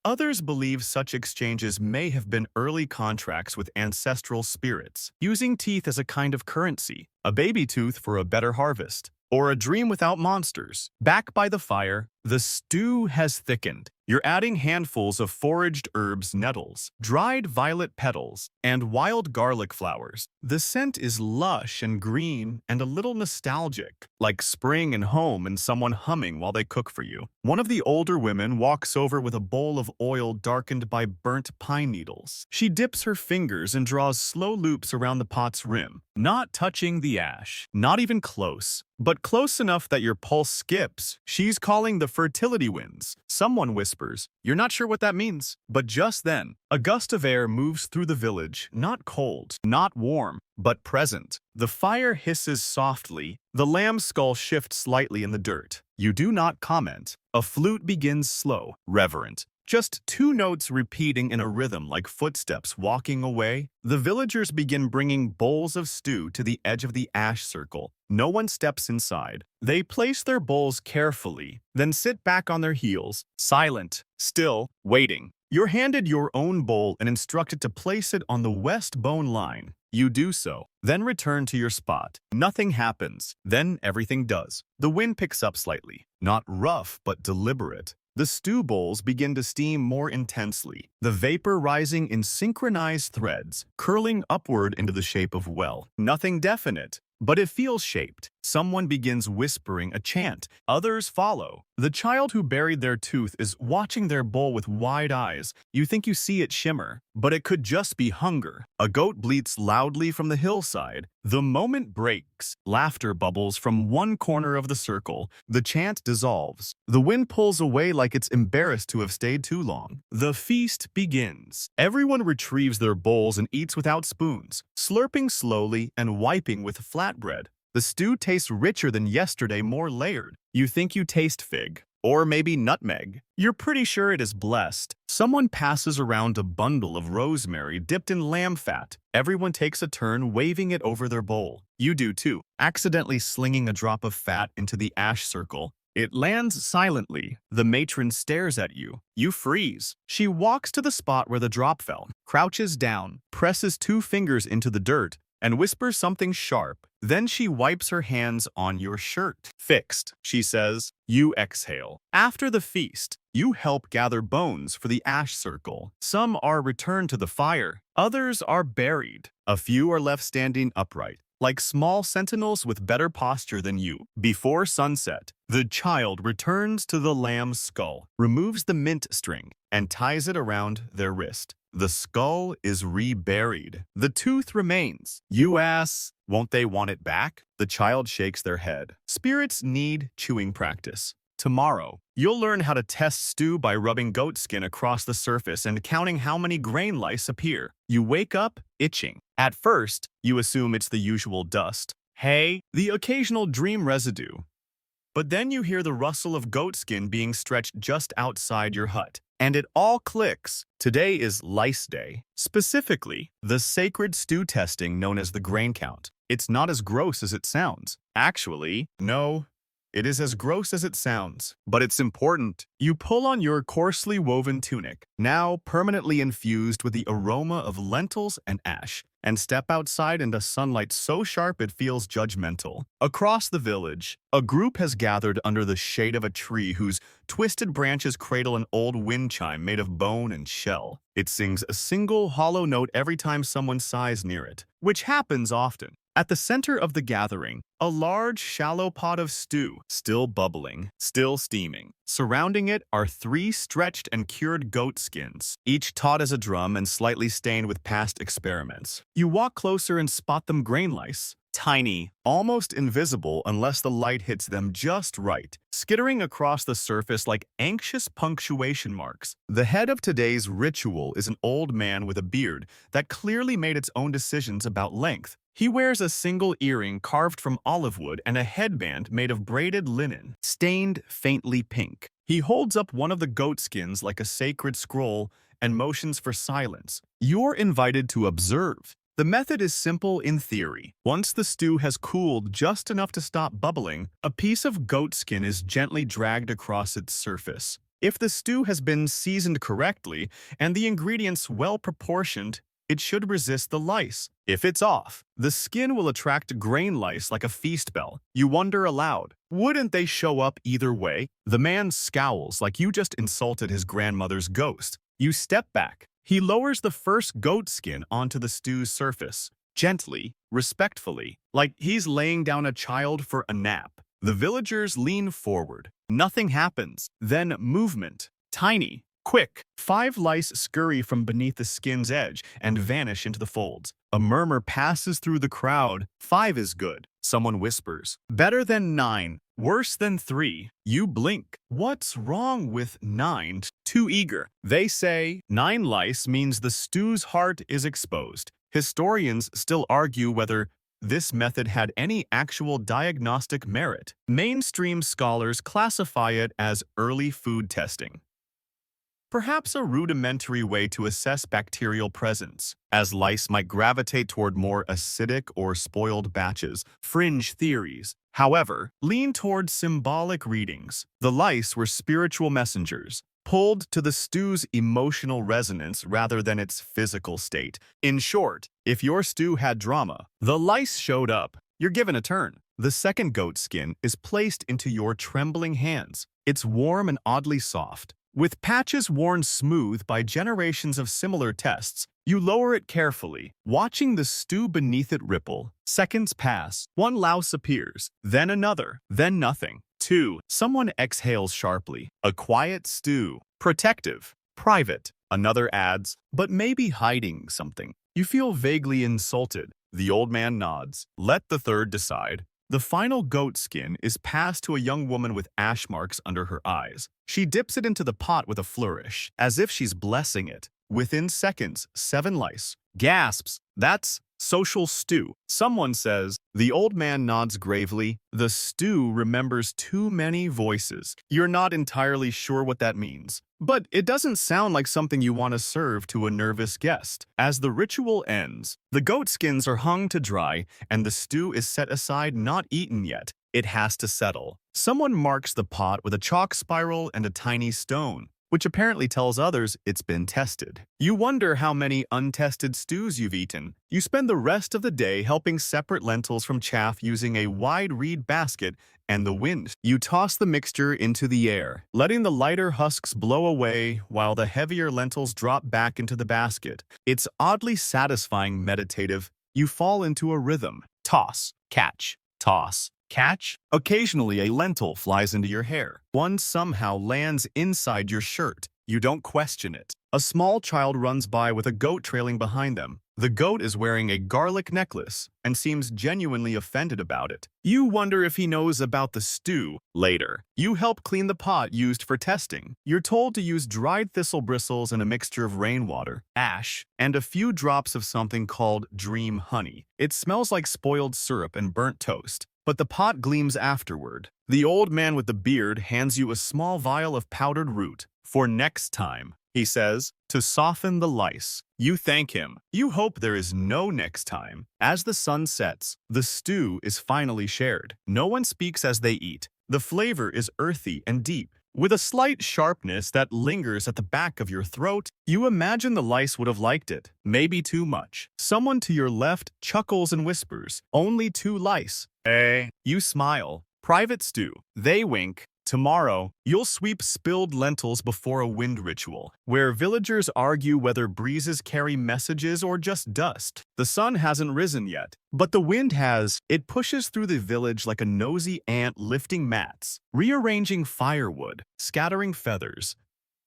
Speaker 1: Others believe such exchanges may have been early contracts with ancestral spirits, using teeth as a kind of currency, a baby tooth for a better harvest, or a dream without monsters. Back by the fire, the stew has thickened. You're adding handfuls of foraged herbs, nettles, dried violet petals, and wild garlic flowers. The scent is lush and green and a little nostalgic, like spring and home and someone humming while they cook for you. One of the older women walks over with a bowl of oil darkened by burnt pine needles. She dips her fingers and draws slow loops around the pot's rim, not touching the ash, not even close, but close enough that your pulse skips. She's calling the fertility winds. Someone whispers, "You're not sure what that means." But just then, a gust of air moves through the village, not cold, not warm, but present. The fire hisses softly. The lamb's skull shifts slightly in the dirt. You do not comment. A flute begins slow, reverent. Just two notes repeating in a rhythm like footsteps walking away. The villagers begin bringing bowls of stew to the edge of the ash circle. No one steps inside. They place their bowls carefully, then sit back on their heels, silent, still, waiting. You're handed your own bowl and instructed to place it on the west bone line. You do so, then return to your spot. Nothing happens. Then everything does. The wind picks up slightly, not rough but deliberate. The stew bowls begin to steam more intensely, the vapor rising in synchronized threads, curling upward into the shape of well. Nothing definite, but it feels shaped. Someone begins whispering a chant. Others follow. The child who buried their tooth is watching their bowl with wide eyes. You think you see it shimmer, but it could just be hunger. A goat bleats loudly from the hillside. The moment breaks. Laughter bubbles from one corner of the circle. The chant dissolves. The wind pulls away like it's embarrassed to have stayed too long. The feast begins. Everyone retrieves their bowls and eats without spoons, slurping slowly and wiping with flatbread. The stew tastes richer than yesterday, more layered. You think you taste fig, or maybe nutmeg. You're pretty sure it is blessed. Someone passes around a bundle of rosemary dipped in lamb fat. Everyone takes a turn waving it over their bowl. You do too, accidentally slinging a drop of fat into the ash circle. It lands silently. The matron stares at you. You freeze. She walks to the spot where the drop fell, crouches down, presses two fingers into the dirt, and whispers something sharp. Then she wipes her hands on your shirt. Fixed, she says. You exhale. After the feast, you help gather bones for the ash circle. Some are returned to the fire. Others are buried. A few are left standing upright, like small sentinels with better posture than you. Before sunset, the child returns to the lamb's skull, removes the mint string, and ties it around their wrist. The skull is reburied. The tooth remains. You ask, won't they want it back? The child shakes their head. Spirits need chewing practice. Tomorrow, you'll learn how to test stew by rubbing goat skin across the surface and counting how many grain lice appear. You wake up itching. At first, you assume it's the usual dust, hay, the occasional dream residue. But then you hear the rustle of goat skin being stretched just outside your hut. And it all clicks. Today is lice day. Specifically, the sacred stew testing known as the grain count. It's not as gross as it sounds. Actually, no, It is as gross as it sounds, but it's important. You pull on your coarsely woven tunic, now permanently infused with the aroma of lentils and ash, and step outside into sunlight so sharp it feels judgmental. Across the village, a group has gathered under the shade of a tree whose twisted branches cradle an old wind chime made of bone and shell. It sings a single hollow note every time someone sighs near it, which happens often. At the center of the gathering, a large, shallow pot of stew, still bubbling, still steaming. Surrounding it are 3 stretched and cured goat skins, each taut as a drum and slightly stained with past experiments. You walk closer and spot them grain lice. Tiny, almost invisible unless the light hits them just right, skittering across the surface like anxious punctuation marks. The head of today's ritual is an old man with a beard that clearly made its own decisions about length. He wears a single earring carved from olive wood and a headband made of braided linen, stained faintly pink. He holds up one of the goat skins like a sacred scroll and motions for silence. You're invited to observe. The method is simple in theory. Once the stew has cooled just enough to stop bubbling, a piece of goat skin is gently dragged across its surface. If the stew has been seasoned correctly and the ingredients well proportioned, it should resist the lice. If it's off, the skin will attract grain lice like a feast bell. You wonder aloud, wouldn't they show up either way? The man scowls like you just insulted his grandmother's ghost. You step back. He lowers the first goat skin onto the stew's surface, gently, respectfully, like he's laying down a child for a nap. The villagers lean forward. Nothing happens. Then movement. Tiny, quick. 5 lice scurry from beneath the skin's edge and vanish into the folds. A murmur passes through the crowd. 5 is good. Someone whispers. Better than 9. Worse than 3. You blink. What's wrong with 9? Too eager. They say 9 lice means the stew's heart is exposed. Historians still argue whether this method had any actual diagnostic merit. Mainstream scholars classify it as early food testing. Perhaps a rudimentary way to assess bacterial presence, as lice might gravitate toward more acidic or spoiled batches. Fringe theories, however, lean toward symbolic readings. The lice were spiritual messengers, pulled to the stew's emotional resonance rather than its physical state. In short, if your stew had drama, the lice showed up. You're given a turn. The second goat skin is placed into your trembling hands. It's warm and oddly soft. With patches worn smooth by generations of similar tests, you lower it carefully, watching the stew beneath it ripple. Seconds pass. 1 louse appears, then another, then nothing. 2. Someone exhales sharply. A quiet stew. Protective. Private. Another adds, but maybe hiding something. You feel vaguely insulted. The old man nods. Let the third decide. The final goat skin is passed to a young woman with ash marks under her eyes. She dips it into the pot with a flourish, as if she's blessing it. Within seconds, 7 lice. Gasps. That's social stew. Someone says. The old man nods gravely. The stew remembers too many voices. You're not entirely sure what that means, but it doesn't sound like something you want to serve to a nervous guest. As the ritual ends, the goat skins are hung to dry, and the stew is set aside, not eaten yet. It has to settle. Someone marks the pot with a chalk spiral and a tiny stone, which apparently tells others it's been tested. You wonder how many untested stews you've eaten. You spend the rest of the day helping separate lentils from chaff using a wide reed basket and the wind. You toss the mixture into the air, letting the lighter husks blow away while the heavier lentils drop back into the basket. It's oddly satisfying, meditative. You fall into a rhythm. Toss, catch, toss, catch. Occasionally, a lentil flies into your hair. One somehow lands inside your shirt. You don't question it. A small child runs by with a goat trailing behind them. The goat is wearing a garlic necklace and seems genuinely offended about it. You wonder if he knows about the stew. Later, you help clean the pot used for testing. You're told to use dried thistle bristles and a mixture of rainwater, ash, and a few drops of something called dream honey. It smells like spoiled syrup and burnt toast, but the pot gleams afterward. The old man with the beard hands you a small vial of powdered root. For next time, he says, to soften the lice. You thank him. You hope there is no next time. As the sun sets, the stew is finally shared. No one speaks as they eat. The flavor is earthy and deep, with a slight sharpness that lingers at the back of your throat. You imagine the lice would have liked it, maybe too much. Someone to your left chuckles and whispers, "Only 2 lice." Eh? You smile. Private stew. They wink. Tomorrow, you'll sweep spilled lentils before a wind ritual, where villagers argue whether breezes carry messages or just dust. The sun hasn't risen yet, but the wind has. It pushes through the village like a nosy ant lifting mats, rearranging firewood, scattering feathers.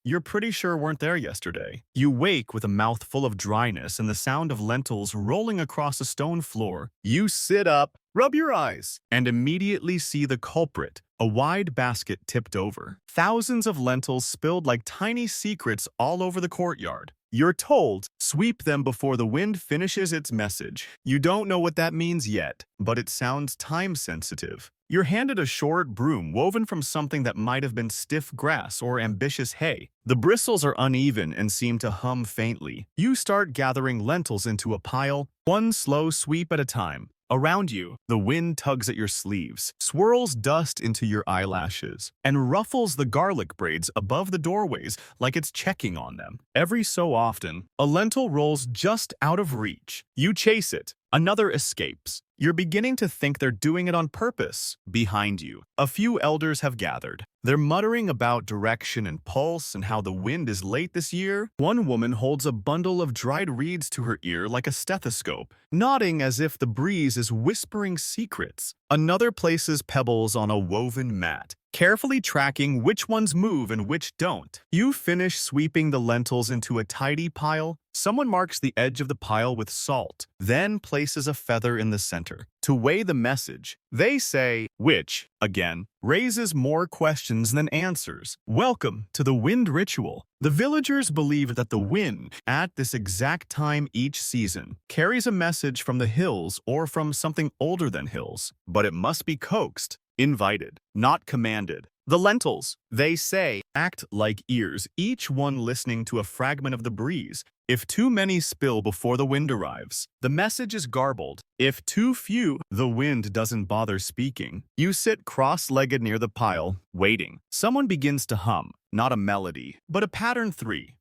Speaker 1: You're pretty sure weren't there yesterday. You wake with a mouth full of dryness and the sound of lentils rolling across a stone floor. You sit up, rub your eyes, and immediately see the culprit, a wide basket tipped over. Thousands of lentils spilled like tiny secrets all over the courtyard. You're told, sweep them before the wind finishes its message. You don't know what that means yet, but it sounds time-sensitive. You're handed a short broom woven from something that might have been stiff grass or ambitious hay. The bristles are uneven and seem to hum faintly. You start gathering lentils into a pile, one slow sweep at a time. Around you, the wind tugs at your sleeves, swirls dust into your eyelashes, and ruffles the garlic braids above the doorways like it's checking on them. Every so often, a lentil rolls just out of reach. You chase it. Another escapes. You're beginning to think they're doing it on purpose. Behind you, a few elders have gathered. They're muttering about direction and pulse and how the wind is late this year. One woman holds a bundle of dried reeds to her ear like a stethoscope, nodding as if the breeze is whispering secrets. Another places pebbles on a woven mat, carefully tracking which ones move and which don't. You finish sweeping the lentils into a tidy pile. Someone marks the edge of the pile with salt, then places a feather in the center to weigh the message. They say, which, again, raises more questions than answers. Welcome to the wind ritual. The villagers believe that the wind, at this exact time each season, carries a message from the hills or from something older than hills, but it must be coaxed, invited, not commanded. The lentils, they say, act like ears, each one listening to a fragment of the breeze. If too many spill before the wind arrives, the message is garbled. If too few, the wind doesn't bother speaking. You sit cross-legged near the pile, waiting. Someone begins to hum, not a melody, but a pattern 3.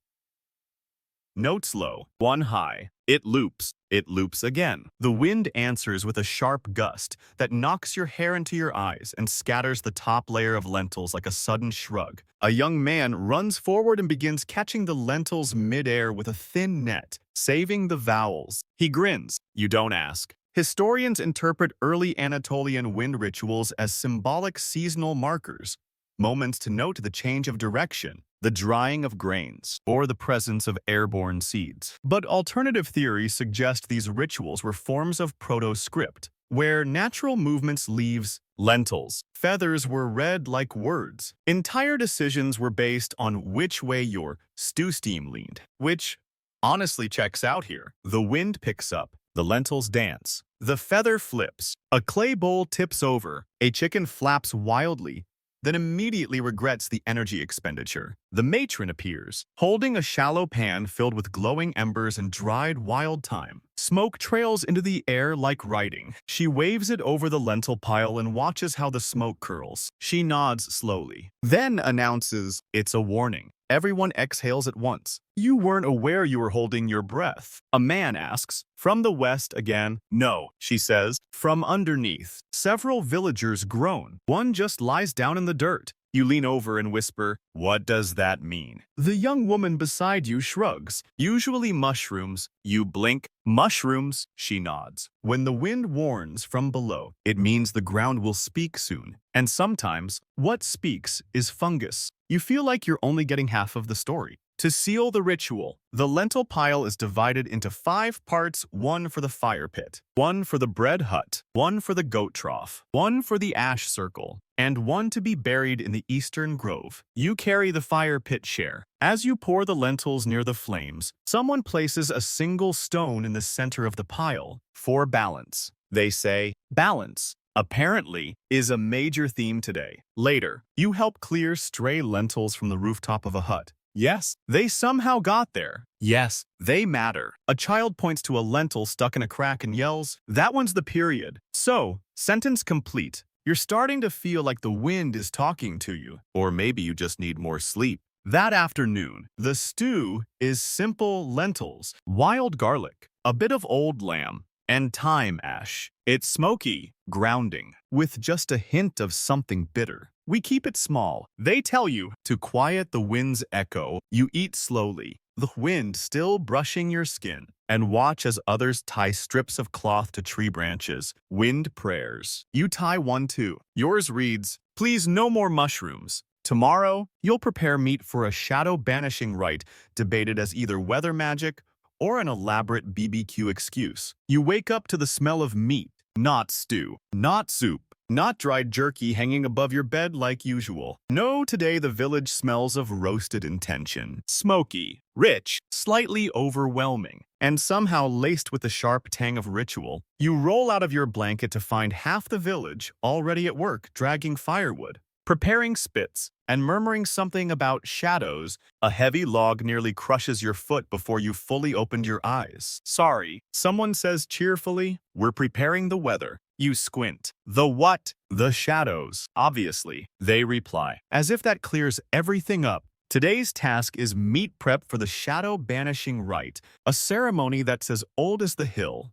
Speaker 1: Notes low, 1 high. It loops again. The wind answers with a sharp gust that knocks your hair into your eyes and scatters the top layer of lentils like a sudden shrug. A young man runs forward and begins catching the lentils mid-air with a thin net, saving the vowels. He grins. You don't ask. Historians interpret early Anatolian wind rituals as symbolic seasonal markers, moments to note the change of direction, the drying of grains, or the presence of airborne seeds. But alternative theories suggest these rituals were forms of proto-script, where natural movements leaves lentils. Feathers were read like words. Entire decisions were based on which way your stew steam leaned, which honestly checks out here. The wind picks up, the lentils dance, the feather flips, a clay bowl tips over, a chicken flaps wildly, then immediately regrets the energy expenditure. The matron appears, holding a shallow pan filled with glowing embers and dried wild thyme. Smoke trails into the air like writing. She waves it over the lentil pile and watches how the smoke curls. She nods slowly, then announces, "It's a warning." Everyone exhales at once. You weren't aware you were holding your breath. A man asks, from the west again. No, she says, from underneath. Several villagers groan. One just lies down in the dirt. You lean over and whisper, "What does that mean?" The young woman beside you shrugs. Usually mushrooms. You blink. Mushrooms, she nods. When the wind warns from below, it means the ground will speak soon. And sometimes, what speaks is fungus. You feel like you're only getting half of the story. To seal the ritual, the lentil pile is divided into 5 parts, 1 for the fire pit, 1 for the bread hut, 1 for the goat trough, 1 for the ash circle, and 1 to be buried in the eastern grove. You carry the fire pit share. As you pour the lentils near the flames, someone places a single stone in the center of the pile for balance. They say, balance, apparently, is a major theme today. Later, you help clear stray lentils from the rooftop of a hut. Yes, they somehow got there. Yes, they matter. A child points to a lentil stuck in a crack and yells, "That one's the period." So, sentence complete. You're starting to feel like the wind is talking to you, or maybe you just need more sleep. That afternoon, the stew is simple lentils, wild garlic, a bit of old lamb, and thyme ash. It's smoky, grounding, with just a hint of something bitter. We keep it small. They tell you to quiet the wind's echo. You eat slowly, the wind still brushing your skin, and watch as others tie strips of cloth to tree branches. Wind prayers. You tie one too. Yours reads, "Please no more mushrooms." Tomorrow, you'll prepare meat for a shadow-banishing rite debated as either weather magic or an elaborate BBQ excuse. You wake up to the smell of meat, not stew, not soup, not dried jerky hanging above your bed like usual. No, today the village smells of roasted intention. Smoky, rich, slightly overwhelming, and somehow laced with the sharp tang of ritual. You roll out of your blanket to find half the village already at work dragging firewood, preparing spits, and murmuring something about shadows. A heavy log nearly crushes your foot before you fully opened your eyes. Sorry, someone says cheerfully, "We're preparing the weather." You squint. The what? The shadows, obviously, they reply, as if that clears everything up. Today's task is meat prep for the shadow-banishing rite, a ceremony that's as old as the hill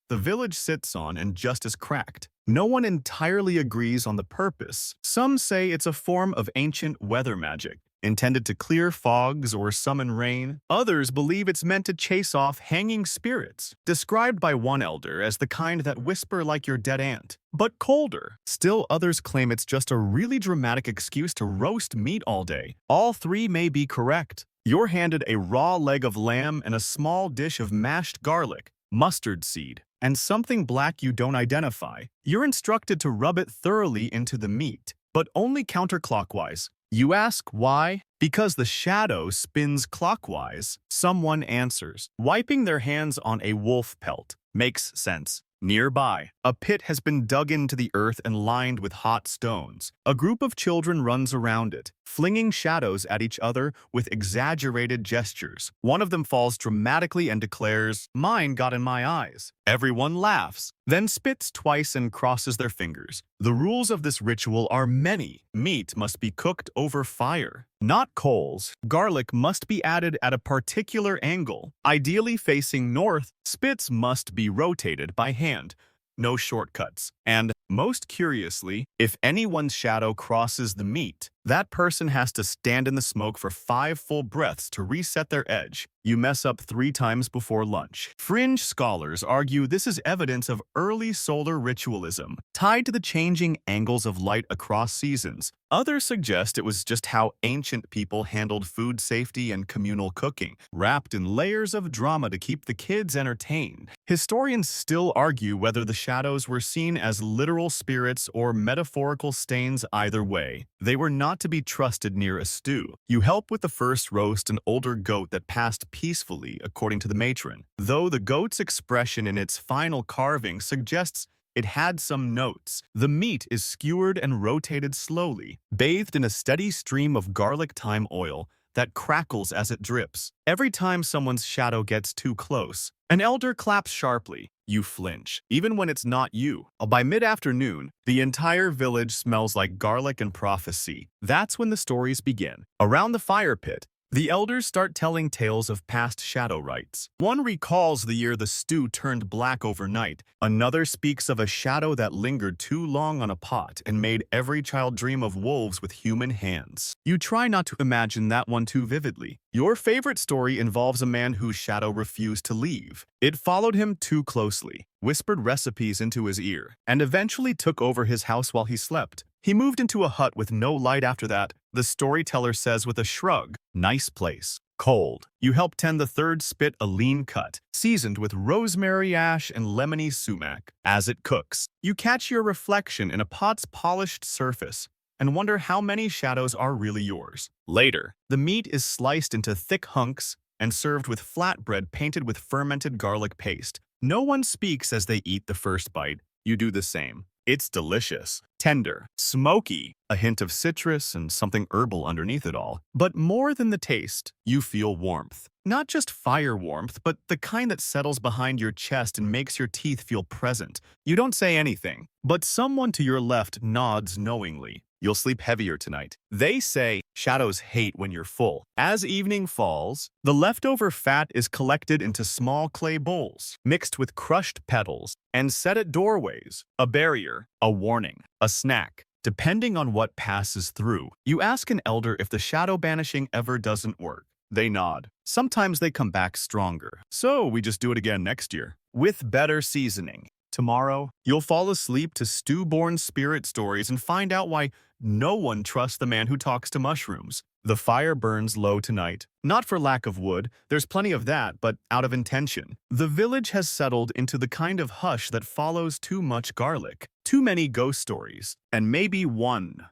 Speaker 1: the village sits on and just as cracked. No one entirely agrees on the purpose. Some say it's a form of ancient weather magic, intended to clear fogs or summon rain. Others believe it's meant to chase off hanging spirits, described by one elder as the kind that whisper like your dead aunt, but colder. Still others claim it's just a really dramatic excuse to roast meat all day. All three may be correct. You're handed a raw leg of lamb and a small dish of mashed garlic, mustard seed, and something black you don't identify. You're instructed to rub it thoroughly into the meat, but only counterclockwise. You ask why? Because the shadow spins clockwise. Someone answers, wiping their hands on a wolf pelt. Makes sense. Nearby, a pit has been dug into the earth and lined with hot stones. A group of children runs around it, flinging shadows at each other with exaggerated gestures. One of them falls dramatically and declares, "Mine got in my eyes." Everyone laughs, then spits twice and crosses their fingers. The rules of this ritual are many. Meat must be cooked over fire, not coals. Garlic must be added at a particular angle, ideally facing north. Spits must be rotated by hand. No shortcuts. And, most curiously, if anyone's shadow crosses the meat, that person has to stand in the smoke for 5 full breaths to reset their edge. You mess up 3 times before lunch. Fringe scholars argue this is evidence of early solar ritualism, tied to the changing angles of light across seasons. Others suggest it was just how ancient people handled food safety and communal cooking, wrapped in layers of drama to keep the kids entertained. Historians still argue whether the shadows were seen as literal spirits or metaphorical stains. Either way, they were not to be trusted near a stew. You help with the first roast an older goat that passed peacefully, according to the matron, though the goat's expression in its final carving suggests it had some notes. The meat is skewered and rotated slowly, bathed in a steady stream of garlic thyme oil that crackles as it drips. Every time someone's shadow gets too close, an elder claps sharply. You flinch, even when it's not you. By mid-afternoon, the entire village smells like garlic and prophecy. That's when the stories begin. Around the fire pit, the elders start telling tales of past shadow rites. One recalls the year the stew turned black overnight. Another speaks of a shadow that lingered too long on a pot and made every child dream of wolves with human hands. You try not to imagine that one too vividly. Your favorite story involves a man whose shadow refused to leave. It followed him too closely, whispered recipes into his ear, and eventually took over his house while he slept. He moved into a hut with no light after that, the storyteller says with a shrug. Nice place. Cold. You help tend the third spit, a lean cut, seasoned with rosemary ash and lemony sumac. As it cooks, you catch your reflection in a pot's polished surface and wonder how many shadows are really yours. Later, the meat is sliced into thick hunks and served with flatbread painted with fermented garlic paste. No one speaks as they eat the first bite. You do the same. It's delicious, tender, smoky, a hint of citrus and something herbal underneath it all. But more than the taste, you feel warmth. Not just fire warmth, but the kind that settles behind your chest and makes your teeth feel present. You don't say anything, but someone to your left nods knowingly. You'll sleep heavier tonight. They say shadows hate when you're full. As evening falls, the leftover fat is collected into small clay bowls, mixed with crushed petals, and set at doorways. A barrier, a warning, a snack. Depending on what passes through, you ask an elder if the shadow banishing ever doesn't work. They nod. Sometimes they come back stronger. So we just do it again next year. With better seasoning. Tomorrow, you'll fall asleep to stew-born spirit stories and find out why no one trusts the man who talks to mushrooms. The fire burns low tonight. Not for lack of wood, there's plenty of that, but out of intention. The village has settled into the kind of hush that follows too much garlic, too many ghost stories, and maybe one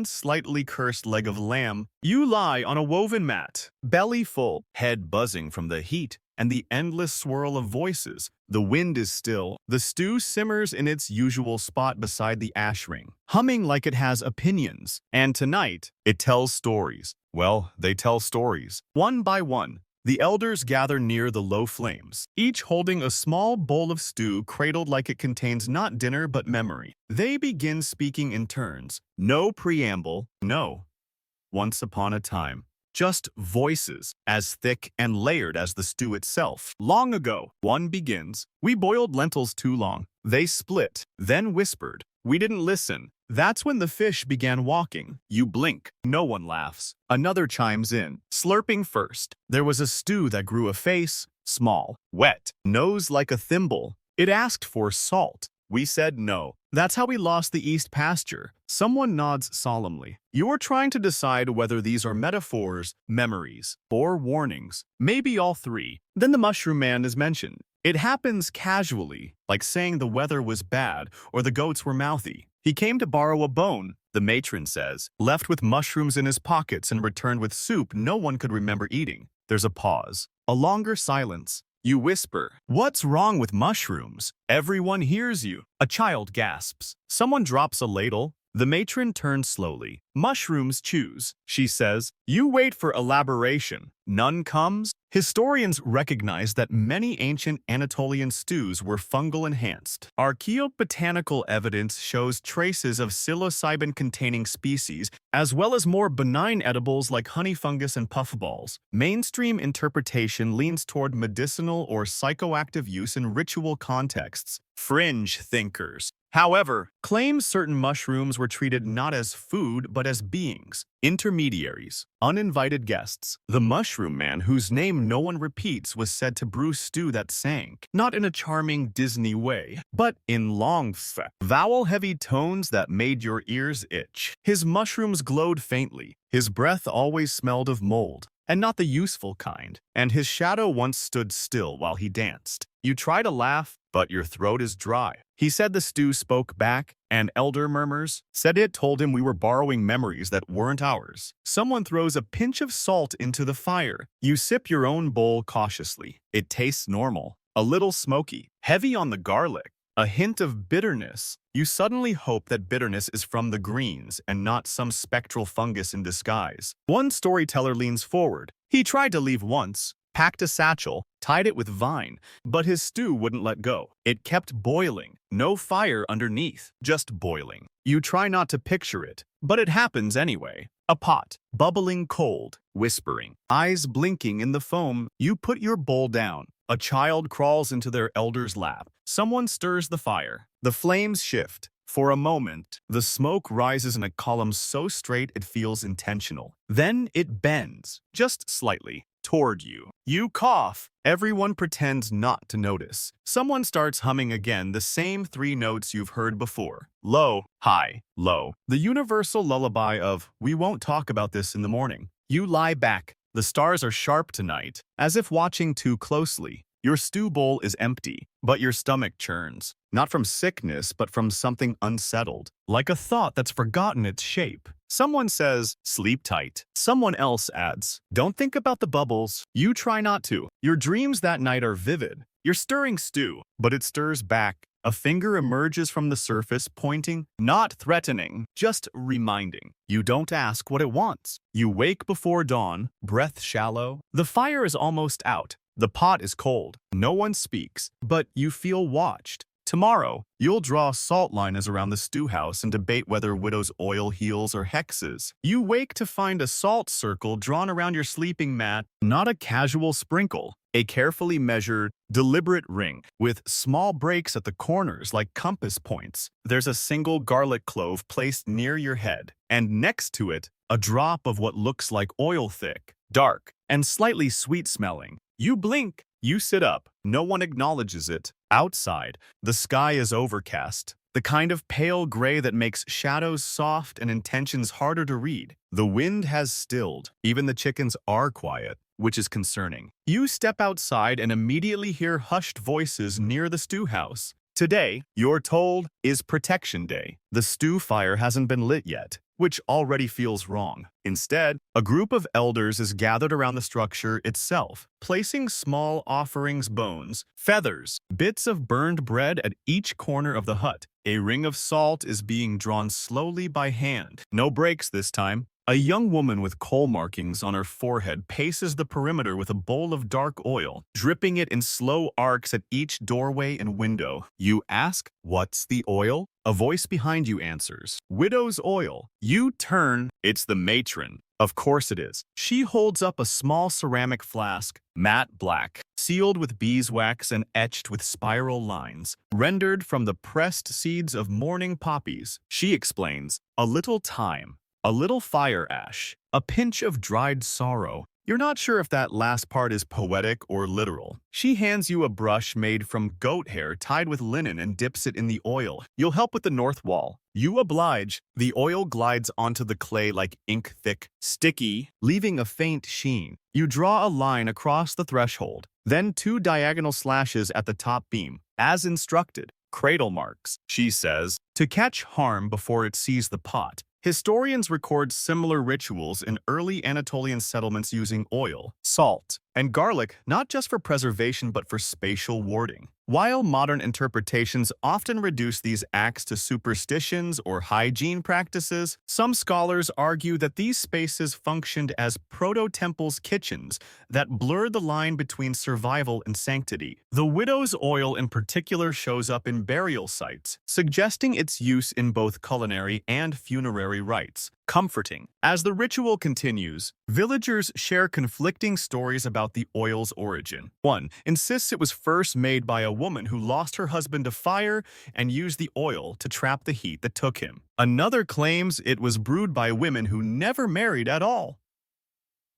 Speaker 1: slightly cursed leg of lamb. You lie on a woven mat, belly full, head buzzing from the heat and the endless swirl of voices. The wind is still. The stew simmers in its usual spot beside the ash ring, humming like it has opinions. And tonight, it tells stories. Well, they tell stories. One by one, the elders gather near the low flames, each holding a small bowl of stew cradled like it contains not dinner but memory. They begin speaking in turns. No preamble, no. Once upon a time. Just voices, as thick and layered as the stew itself. Long ago, one begins. We boiled lentils too long. They split, then whispered. We didn't listen. That's when the fish began walking. You blink. No one laughs. Another chimes in, slurping first. There was a stew that grew a face, small, wet, nose like a thimble. It asked for salt. We said no. That's how we lost the East pasture. Someone nods solemnly. You're trying to decide whether these are metaphors, memories, or warnings. Maybe all three. Then the mushroom man is mentioned. It happens casually, like saying the weather was bad or the goats were mouthy. He came to borrow a bone, the matron says, left with mushrooms in his pockets and returned with soup no one could remember eating. There's a pause, a longer silence. You whisper, "What's wrong with mushrooms?" Everyone hears you. A child gasps. Someone drops a ladle. The matron turns slowly. Mushrooms choose, she says. You wait for elaboration. None comes. Historians recognize that many ancient Anatolian stews were fungal enhanced. Archaeobotanical evidence shows traces of psilocybin-containing species, as well as more benign edibles like honey fungus and puffballs. Mainstream interpretation leans toward medicinal or psychoactive use in ritual contexts. Fringe thinkers, however, claim certain mushrooms were treated not as food but as beings, intermediaries, uninvited guests. The mushroom man, whose name no one repeats, was said to brew stew that sank, not in a charming Disney way, but in long, vowel-heavy tones that made your ears itch. His mushrooms glowed faintly. His breath always smelled of mold, and not the useful kind, and his shadow once stood still while he danced. You try to laugh, but your throat is dry. He said the stew spoke back, and elder murmurs, said it told him we were borrowing memories that weren't ours. Someone throws a pinch of salt into the fire. You sip your own bowl cautiously. It tastes normal, a little smoky, heavy on the garlic, a hint of bitterness. You suddenly hope that bitterness is from the greens and not some spectral fungus in disguise. One storyteller leans forward. He tried to leave once, packed a satchel, tied it with vine, but his stew wouldn't let go. It kept boiling. No fire underneath, just boiling. You try not to picture it, but it happens anyway. A pot, bubbling cold, whispering, eyes blinking in the foam. You put your bowl down. A child crawls into their elder's lap. Someone stirs the fire. The flames shift. For a moment, the smoke rises in a column so straight it feels intentional. Then it bends, just slightly, toward you. You cough. Everyone pretends not to notice. Someone starts humming again, the same three notes you've heard before. Low, high, low. The universal lullaby of, we won't talk about this in the morning. You lie back. The stars are sharp tonight, as if watching too closely. Your stew bowl is empty, but your stomach churns. Not from sickness, but from something unsettled, like a thought that's forgotten its shape. Someone says, sleep tight. Someone else adds, don't think about the bubbles. You try not to. Your dreams that night are vivid. You're stirring stew, but it stirs back. A finger emerges from the surface, pointing, not threatening, just reminding. You don't ask what it wants. You wake before dawn, breath shallow. The fire is almost out. The pot is cold. No one speaks, but you feel watched. Tomorrow, you'll draw salt liners around the stew house and debate whether widow's oil heals or hexes. You wake to find a salt circle drawn around your sleeping mat, not a casual sprinkle, a carefully measured, deliberate ring, with small breaks at the corners like compass points. There's a single garlic clove placed near your head, and next to it, a drop of what looks like oil, thick, dark, and slightly sweet-smelling. You blink. You sit up. No one acknowledges it. Outside, the sky is overcast, the kind of pale gray that makes shadows soft and intentions harder to read. The wind has stilled. Even the chickens are quiet, which is concerning. You step outside and immediately hear hushed voices near the stew house. Today, you're told, is Protection Day. The stew fire hasn't been lit yet, which already feels wrong. Instead, a group of elders is gathered around the structure itself, placing small offerings, bones, feathers, bits of burned bread at each corner of the hut. A ring of salt is being drawn slowly by hand. No breaks this time. A young woman with coal markings on her forehead paces the perimeter with a bowl of dark oil, dripping it in slow arcs at each doorway and window. You ask, "What's the oil?" A voice behind you answers, "Widow's oil." You turn, it's the matron. Of course it is. She holds up a small ceramic flask, matte black, sealed with beeswax and etched with spiral lines, rendered from the pressed seeds of morning poppies. She explains, "A little thyme, a little fire ash, a pinch of dried sorrow." You're not sure if that last part is poetic or literal. She hands you a brush made from goat hair tied with linen and dips it in the oil. "You'll help with the north wall." You oblige. The oil glides onto the clay like ink, thick, sticky, leaving a faint sheen. You draw a line across the threshold, then 2 diagonal slashes at the top beam, as instructed. "Cradle marks," she says, "to catch harm before it sees the pot." Historians record similar rituals in early Anatolian settlements using oil, salt, and garlic not just for preservation but for spatial warding. While modern interpretations often reduce these acts to superstitions or hygiene practices, some scholars argue that these spaces functioned as proto-temples kitchens that blurred the line between survival and sanctity. The widow's oil in particular shows up in burial sites, suggesting its use in both culinary and funerary rites. Comforting. As the ritual continues, villagers share conflicting stories about the oil's origin. One insists it was first made by a woman who lost her husband to fire and used the oil to trap the heat that took him. Another claims it was brewed by women who never married at all.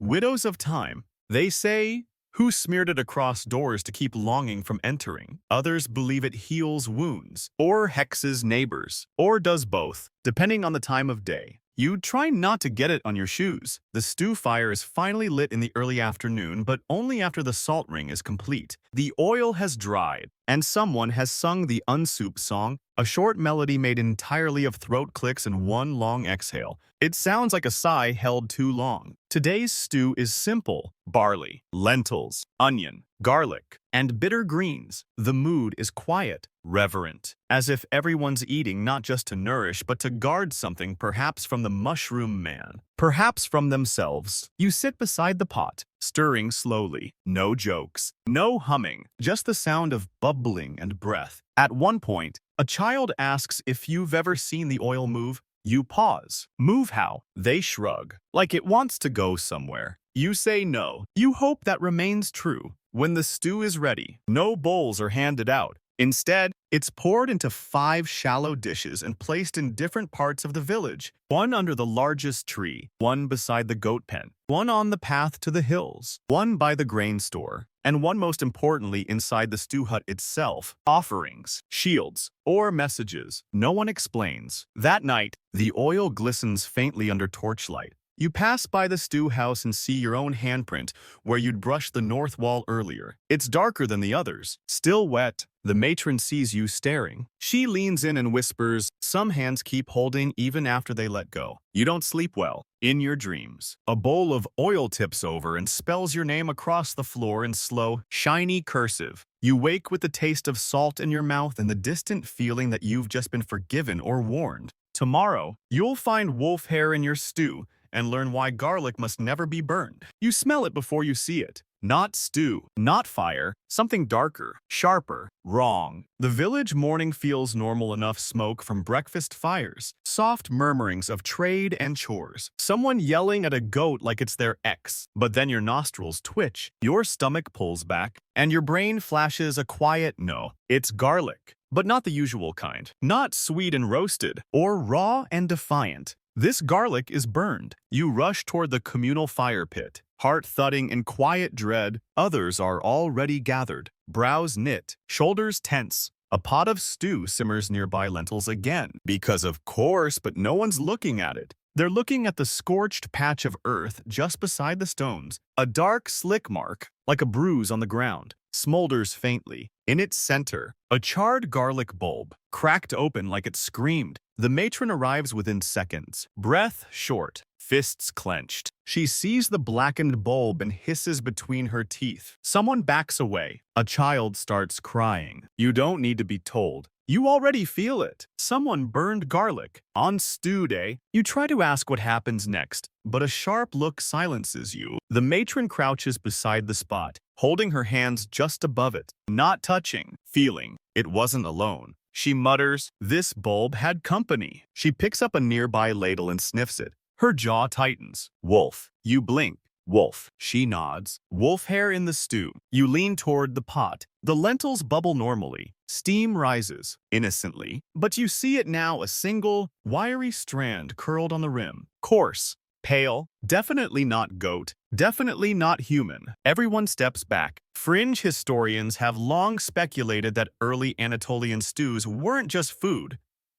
Speaker 1: Widows of time, they say, who smeared it across doors to keep longing from entering. Others believe it heals wounds, or hexes neighbors, or does both, depending on the time of day. You try not to get it on your shoes. The stew fire is finally lit in the early afternoon, but only after the salt ring is complete. The oil has dried, and someone has sung the unsoup song, a short melody made entirely of throat clicks and one long exhale. It sounds like a sigh held too long. Today's stew is simple: barley, lentils, onion, garlic, and bitter greens. The mood is quiet, reverent, as if everyone's eating not just to nourish but to guard something, perhaps from the mushroom man, perhaps from themselves. You sit beside the pot, stirring slowly. No jokes, no humming, just the sound of bubbling and breath. At one point, a child asks if you've ever seen the oil move. You pause. "Move how?" They shrug, like it wants to go somewhere. You say no. You hope that remains true. When the stew is ready, no bowls are handed out. Instead, it's poured into 5 shallow dishes and placed in different parts of the village. One under the largest tree, one beside the goat pen, one on the path to the hills, one by the grain store, and one most importantly inside the stew hut itself. Offerings, shields, or messages. No one explains. That night, the oil glistens faintly under torchlight. You pass by the stew house and see your own handprint where you'd brushed the north wall earlier. It's darker than the others, still wet. The matron sees you staring. She leans in and whispers, some hands keep holding even after they let go. You don't sleep well. In your dreams, a bowl of oil tips over and spells your name across the floor in slow, shiny cursive. You wake with the taste of salt in your mouth and the distant feeling that you've just been forgiven or warned. Tomorrow, you'll find wolf hair in your stew and learn why garlic must never be burned. You smell it before you see it. Not stew, not fire, something darker, sharper, wrong. The village morning feels normal enough smoke from breakfast fires, soft murmurings of trade and chores, someone yelling at a goat like it's their ex. But then your nostrils twitch, your stomach pulls back, and your brain flashes a quiet no. It's garlic, but not the usual kind. Not sweet and roasted, or raw and defiant. This garlic is burned. You rush toward the communal fire pit. Heart thudding in quiet dread, others are already gathered, brows knit, shoulders tense. A pot of stew simmers nearby lentils again, because of course, but no one's looking at it. They're looking at the scorched patch of earth just beside the stones. A dark, slick mark, like a bruise on the ground, smolders faintly. In its center, a charred garlic bulb, cracked open like it screamed. The matron arrives within seconds, breath short, fists clenched. She sees the blackened bulb and hisses between her teeth. Someone backs away. A child starts crying. You don't need to be told. You already feel it. Someone burned garlic. On stew day, you try to ask what happens next, but a sharp look silences you. The matron crouches beside the spot, holding her hands just above it, not touching, feeling it wasn't alone. She mutters, this bulb had company. She picks up a nearby ladle and sniffs it. Her jaw tightens. Wolf. You blink. Wolf. She nods. Wolf hair in the stew. You lean toward the pot. The lentils bubble normally. Steam rises, innocently. But you see it now, a single, wiry strand curled on the rim. Coarse. Pale. Definitely not goat. Definitely not human. Everyone steps back. Fringe historians have long speculated that early Anatolian stews weren't just food.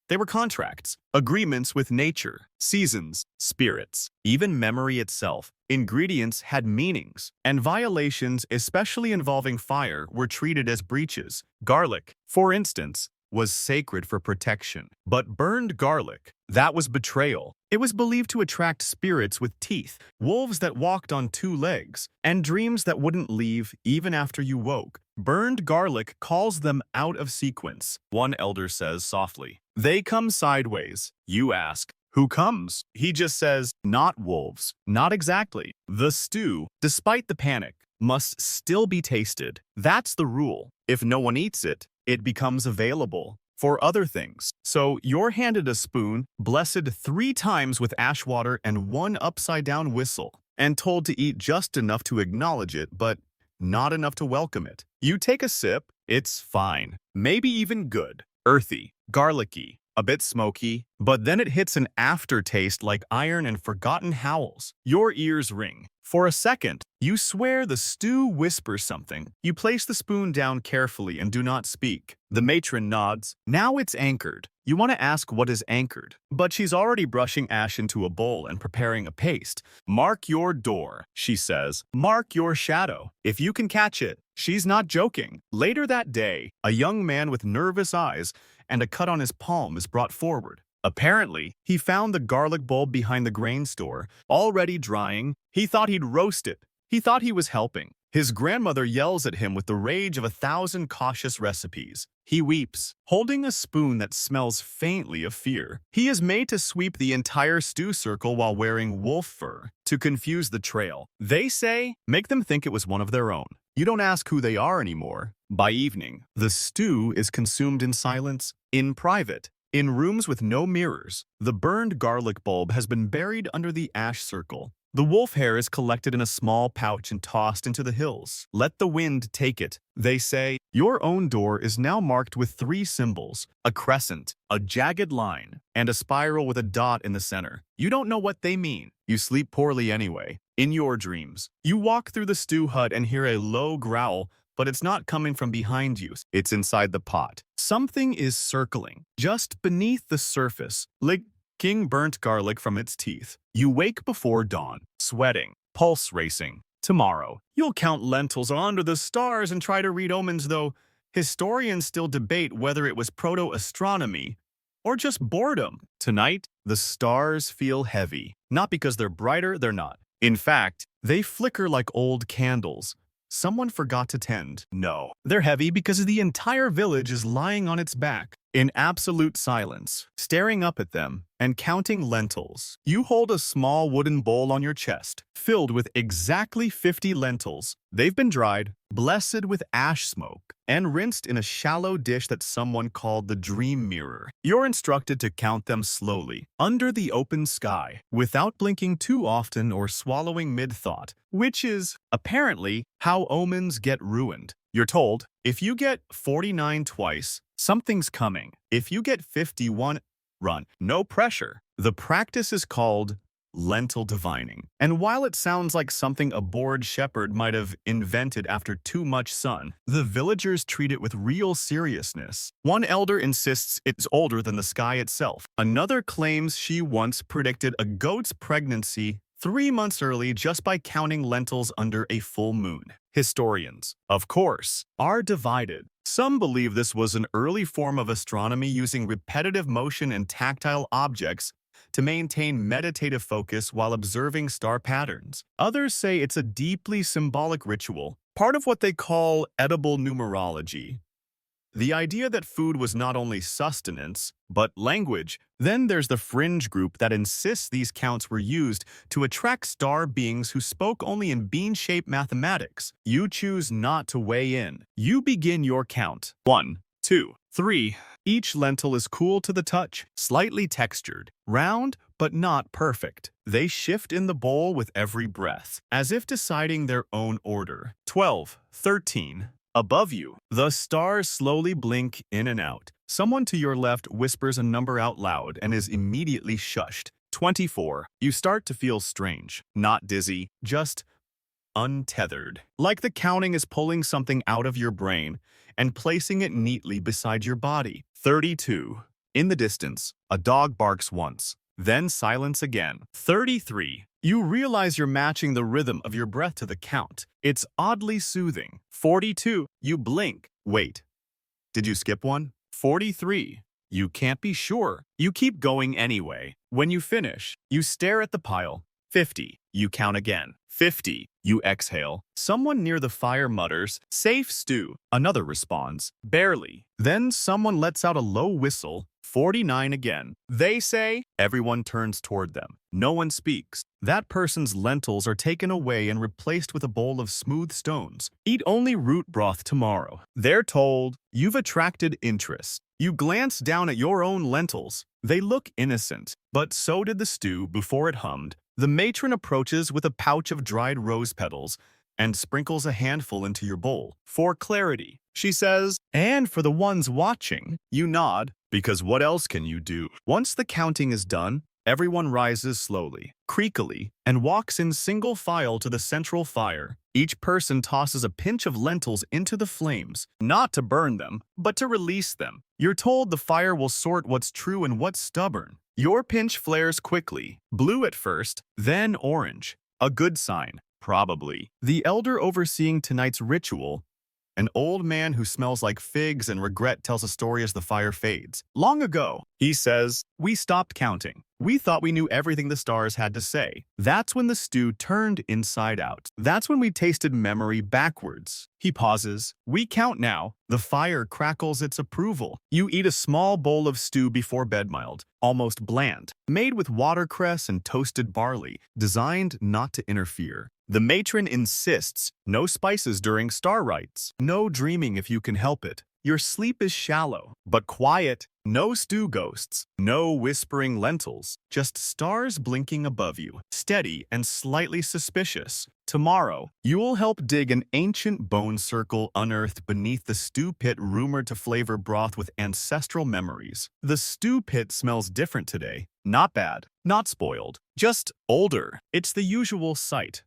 Speaker 1: They were contracts, agreements with nature, seasons, spirits, even memory itself. Ingredients had meanings, and violations, especially involving fire, were treated as breaches. Garlic, for instance, was sacred for protection. But burned garlic, that was betrayal. It was believed to attract spirits with teeth, wolves that walked on two legs, and dreams that wouldn't leave even after you woke. Burned garlic calls them out of sequence, one elder says softly. They come sideways. You ask, who comes? He just says, not wolves. Not exactly. The stew, despite the panic, must still be tasted. That's the rule. If no one eats it, it becomes available for other things. So you're handed a spoon, blessed 3 times with ash water and 1 upside-down whistle, and told to eat just enough to acknowledge it, but not enough to welcome it. You take a sip, it's fine, maybe even good, earthy, garlicky, a bit smoky, but then it hits an aftertaste like iron and forgotten howls. Your ears ring. For a second, you swear the stew whispers something. You place the spoon down carefully and do not speak. The matron nods. Now it's anchored. You want to ask what is anchored, but she's already brushing ash into a bowl and preparing a paste. Mark your door, she says. Mark your shadow. If you can catch it. She's not joking. Later that day, a young man with nervous eyes and a cut on his palm is brought forward. Apparently, he found the garlic bulb behind the grain store, already drying. He thought he'd roast it. He thought he was helping. His grandmother yells at him with the rage of 1,000 cautious recipes. He weeps, holding a spoon that smells faintly of fear. He is made to sweep the entire stew circle while wearing wolf fur to confuse the trail. They say, make them think it was one of their own. You don't ask who they are anymore. By evening, the stew is consumed in silence, in private. In rooms with no mirrors, the burned garlic bulb has been buried under the ash circle. The wolf hair is collected in a small pouch and tossed into the hills. Let the wind take it. They say, your own door is now marked with 3 symbols, a crescent, a jagged line, and a spiral with a dot in the center. You don't know what they mean. You sleep poorly anyway. In your dreams, you walk through the stew hut and hear a low growl, but it's not coming from behind you. It's inside the pot. Something is circling, just beneath the surface, like sucking burnt garlic from its teeth. You wake before dawn, sweating, pulse racing. Tomorrow, you'll count lentils under the stars and try to read omens, though historians still debate whether it was proto-astronomy or just boredom. Tonight, the stars feel heavy. Not because they're brighter, they're not. In fact, they flicker like old candles. Someone forgot to tend. No, they're heavy because the entire village is lying on its back, in absolute silence, staring up at them and counting lentils. You hold a small wooden bowl on your chest, filled with exactly 50 lentils. They've been dried, blessed with ash smoke, and rinsed in a shallow dish that someone called the dream mirror. You're instructed to count them slowly, under the open sky, without blinking too often or swallowing mid-thought, which is, apparently, how omens get ruined. You're told, if you get 49 twice, something's coming. If you get 51, run. No pressure. The practice is called lentil divining. And while it sounds like something a bored shepherd might have invented after too much sun, the villagers treat it with real seriousness. One elder insists it's older than the sky itself. Another claims she once predicted a goat's pregnancy 3 months early just by counting lentils under a full moon. Historians, of course, are divided. Some believe this was an early form of astronomy using repetitive motion and tactile objects to maintain meditative focus while observing star patterns. Others say it's a deeply symbolic ritual, part of what they call edible numerology. The idea that food was not only sustenance, but language. Then there's the fringe group that insists these counts were used to attract star beings who spoke only in bean-shaped mathematics. You choose not to weigh in. You begin your count. 1, 2, 3. Each lentil is cool to the touch, slightly textured, round, but not perfect. They shift in the bowl with every breath, as if deciding their own order. 12, 13. Above you, the stars slowly blink in and out. Someone to your left whispers a number out loud and is immediately shushed. 24. You start to feel strange, not dizzy, just untethered. Like the counting is pulling something out of your brain and placing it neatly beside your body. 32. In the distance, a dog barks once, then silence again. 33. You realize you're matching the rhythm of your breath to the count. It's oddly soothing. 42. You blink. Wait. Did you skip one? 43. You can't be sure. You keep going anyway. When you finish, you stare at the pile. 50. You count again. 50. You exhale. Someone near the fire mutters, "Safe stew." Another responds, "Barely." Then someone lets out a low whistle. 49 again. They say. Everyone turns toward them. No one speaks. That person's lentils are taken away and replaced with a bowl of smooth stones. Eat only root broth tomorrow. They're told, you've attracted interest. You glance down at your own lentils. They look innocent, but so did the stew before it hummed. The matron approaches with a pouch of dried rose petals and sprinkles a handful into your bowl. For clarity, she says, and for the ones watching, you nod, because what else can you do? Once the counting is done, everyone rises slowly, creakily, and walks in single file to the central fire. Each person tosses a pinch of lentils into the flames, not to burn them, but to release them. You're told the fire will sort what's true and what's stubborn. Your pinch flares quickly, blue at first, then orange. A good sign, probably. The elder overseeing tonight's ritual, an old man who smells like figs and regret, tells a story as the fire fades. Long ago, he says, we stopped counting. We thought we knew everything the stars had to say. That's when the stew turned inside out. That's when we tasted memory backwards. He pauses. We count now. The fire crackles its approval. You eat a small bowl of stew before bed, mild, almost bland, made with watercress and toasted barley, designed not to interfere. The matron insists, no spices during star rites, no dreaming if you can help it. Your sleep is shallow, but quiet. No stew ghosts, no whispering lentils, just stars blinking above you, steady and slightly suspicious. Tomorrow, you'll help dig an ancient bone circle unearthed beneath the stew pit rumored to flavor broth with ancestral memories. The stew pit smells different today. Not bad, not spoiled, just older. It's the usual sight.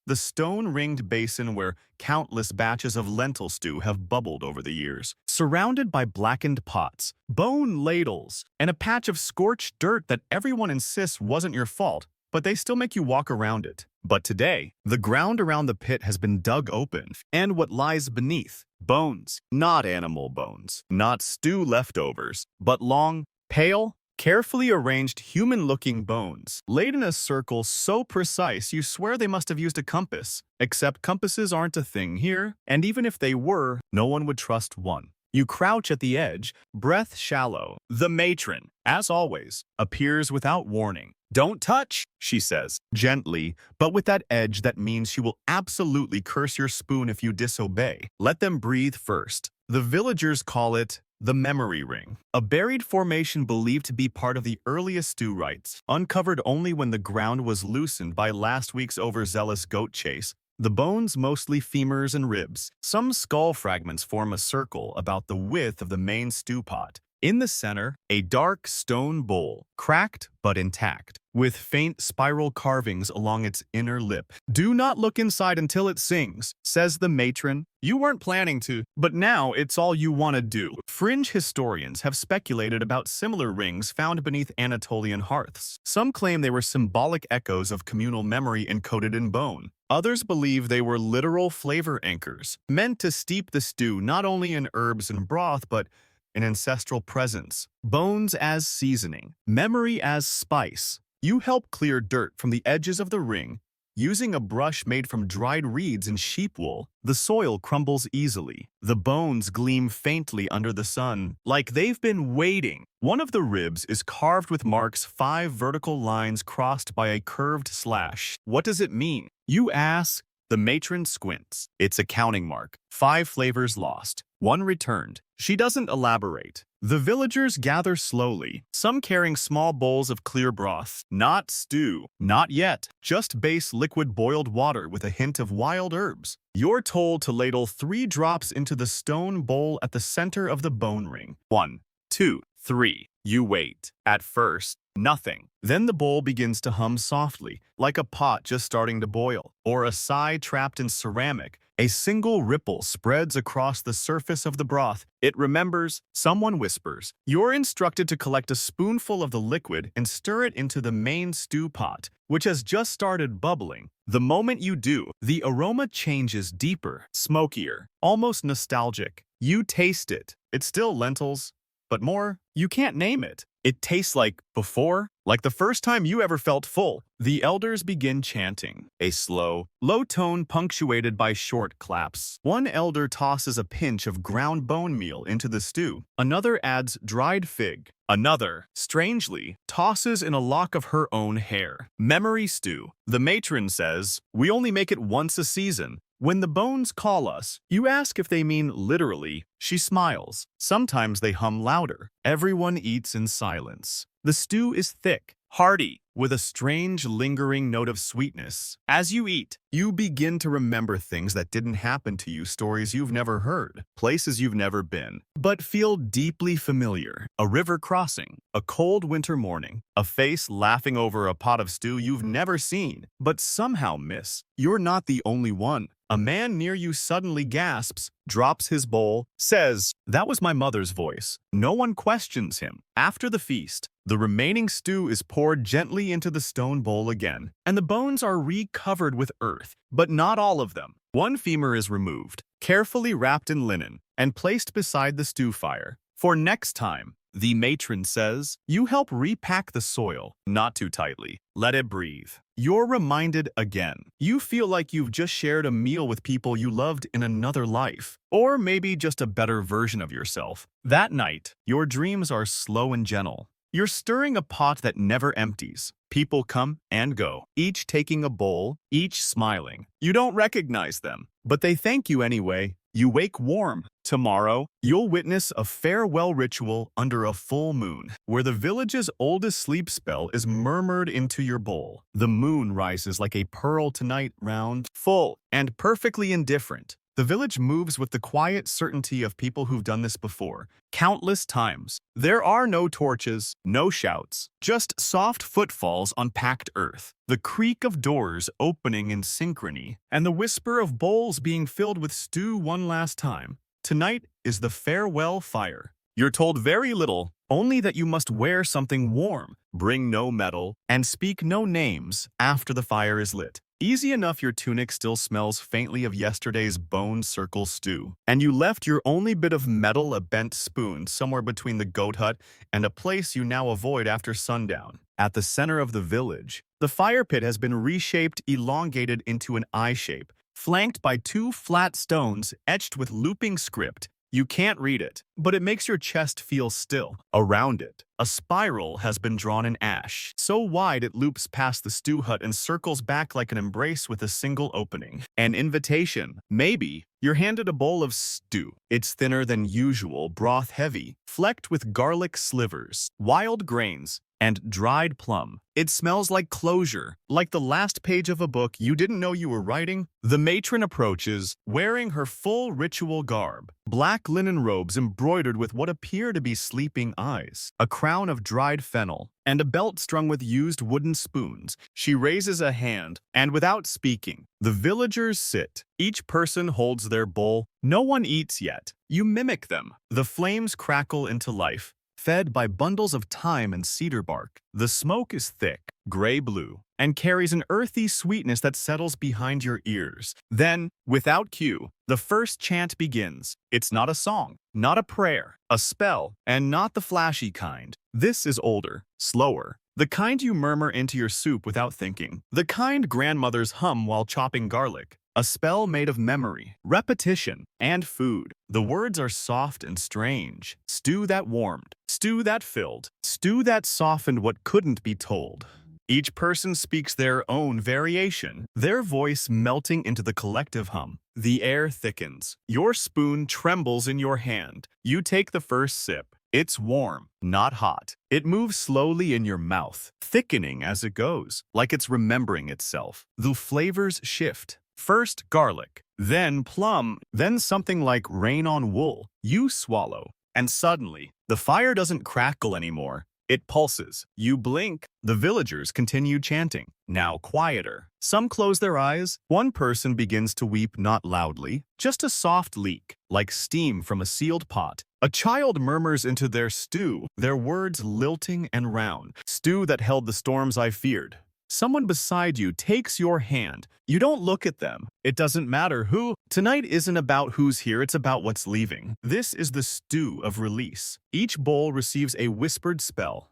Speaker 1: the stone-ringed basin where countless batches of lentil stew have bubbled over the years. Surrounded by blackened pots, bone ladles, and a patch of scorched dirt that everyone insists wasn't your fault, but they still make you walk around it. But today, the ground around the pit has been dug open, and what lies beneath? Bones. Not animal bones. Not stew leftovers, but long, pale, carefully arranged human-looking bones, laid in a circle so precise you swear they must have used a compass. Except compasses aren't a thing here, and even if they were, no one would trust one. You crouch at the edge, breath shallow. The matron, as always, appears without warning. "Don't touch," she says, gently, but with that edge that means she will absolutely curse your spoon if you disobey. Let them breathe first. The villagers call it the memory ring, a buried formation believed to be part of the earliest stew rites, uncovered only when the ground was loosened by last week's overzealous goat chase. The bones, mostly femurs and ribs. Some skull fragments form a circle about the width of the main stew pot. In the center, a dark stone bowl, cracked but intact, with faint spiral carvings along its inner lip. "Do not look inside until it sings," says the matron. "You weren't planning to, but now it's all you want to do." Fringe historians have speculated about similar rings found beneath Anatolian hearths. Some claim they were symbolic echoes of communal memory encoded in bone. Others believe they were literal flavor anchors, meant to steep the stew not only in herbs and broth, but an ancestral presence. Bones as seasoning, memory as spice. You help clear dirt from the edges of the ring. Using a brush made from dried reeds and sheep wool, the soil crumbles easily. The bones gleam faintly under the sun, like they've been waiting. One of the ribs is carved with marks 5 vertical lines crossed by a curved slash. What does it mean? You ask. The matron squints. It's a counting mark. 5 flavors lost, 1 returned. She doesn't elaborate. The villagers gather slowly, some carrying small bowls of clear broth. Not stew. Not yet. Just base liquid boiled water with a hint of wild herbs. You're told to ladle 3 drops into the stone bowl at the center of the bone ring. 1, 2, 3. You wait. At first, nothing. Then the bowl begins to hum softly, like a pot just starting to boil, or a sigh trapped in ceramic. A single ripple spreads across the surface of the broth. It remembers. Someone whispers. You're instructed to collect a spoonful of the liquid and stir it into the main stew pot, which has just started bubbling. The moment you do, the aroma changes deeper, smokier, almost nostalgic. You taste it. It's still lentils, but more. You can't name it. It tastes like before, like the first time you ever felt full. The elders begin chanting, a slow, low tone punctuated by short claps. One elder tosses a pinch of ground bone meal into the stew. Another adds dried fig. Another, strangely, tosses in a lock of her own hair. Memory stew. The matron says, "We only make it once a season. When the bones call us, you ask if they mean literally." She smiles. Sometimes they hum louder. Everyone eats in silence. The stew is thick, hearty, with a strange, lingering note of sweetness. As you eat, you begin to remember things that didn't happen to you, stories you've never heard, places you've never been, but feel deeply familiar. A river crossing, a cold winter morning, a face laughing over a pot of stew you've never seen, but somehow miss. You're not the only one. A man near you suddenly gasps, drops his bowl, says, "That was my mother's voice." No one questions him. After the feast, the remaining stew is poured gently into the stone bowl again, and the bones are recovered with earth, but not all of them. One femur is removed, carefully wrapped in linen, and placed beside the stew fire. For next time, the matron says, you help repack the soil, not too tightly. Let it breathe. You're reminded again. You feel like you've just shared a meal with people you loved in another life, or maybe just a better version of yourself. That night, your dreams are slow and gentle. You're stirring a pot that never empties. People come and go, each taking a bowl, each smiling. You don't recognize them, but they thank you anyway. You wake warm. Tomorrow, you'll witness a farewell ritual under a full moon, where the village's oldest sleep spell is murmured into your bowl. The moon rises like a pearl tonight, round, full, and perfectly indifferent. The village moves with the quiet certainty of people who've done this before, countless times. There are no torches, no shouts, just soft footfalls on packed earth, the creak of doors opening in synchrony, and the whisper of bowls being filled with stew one last time. Tonight is the farewell fire. You're told very little, only that you must wear something warm, bring no metal, and speak no names after the fire is lit. Easy enough your tunic still smells faintly of yesterday's bone circle stew, and you left your only bit of metal, a bent spoon, somewhere between the goat hut and a place you now avoid after sundown. At the center of the village, the fire pit has been reshaped, elongated into an I shape, flanked by two flat stones etched with looping script. You can't read it, but it makes your chest feel still. Around it, a spiral has been drawn in ash, so wide it loops past the stew hut and circles back like an embrace with a single opening. An invitation. Maybe you're handed a bowl of stew. It's thinner than usual, broth heavy, flecked with garlic slivers, wild grains, and dried plum. It smells like closure, like the last page of a book you didn't know you were writing. The matron approaches, wearing her full ritual garb, black linen robes embroidered with what appear to be sleeping eyes, a crown of dried fennel, and a belt strung with used wooden spoons. She raises a hand, and without speaking, the villagers sit. Each person holds their bowl. No one eats yet. You mimic them. The flames crackle into life, fed by bundles of thyme and cedar bark. The smoke is thick, gray-blue, and carries an earthy sweetness that settles behind your ears. Then, without cue, the first chant begins. It's not a song, not a prayer, a spell, and not the flashy kind. This is older, slower, the kind you murmur into your soup without thinking, the kind grandmothers hum while chopping garlic. A spell made of memory, repetition, and food. The words are soft and strange. Stew that warmed, stew that filled, stew that softened what couldn't be told. Each person speaks their own variation, their voice melting into the collective hum. The air thickens. Your spoon trembles in your hand. You take the first sip. It's warm, not hot. It moves slowly in your mouth, thickening as it goes, like it's remembering itself. The flavors shift. First garlic, then plum, then something like rain on wool. You swallow, and suddenly, the fire doesn't crackle anymore. It pulses. You blink. The villagers continue chanting, now quieter. Some close their eyes. One person begins to weep, not loudly, just a soft leak, like steam from a sealed pot. A child murmurs into their stew, their words lilting and round. Stew that held the storms I feared. Someone beside you takes your hand. You don't look at them. It doesn't matter who. Tonight isn't about who's here, it's about what's leaving. This is the stew of release. Each bowl receives a whispered spell.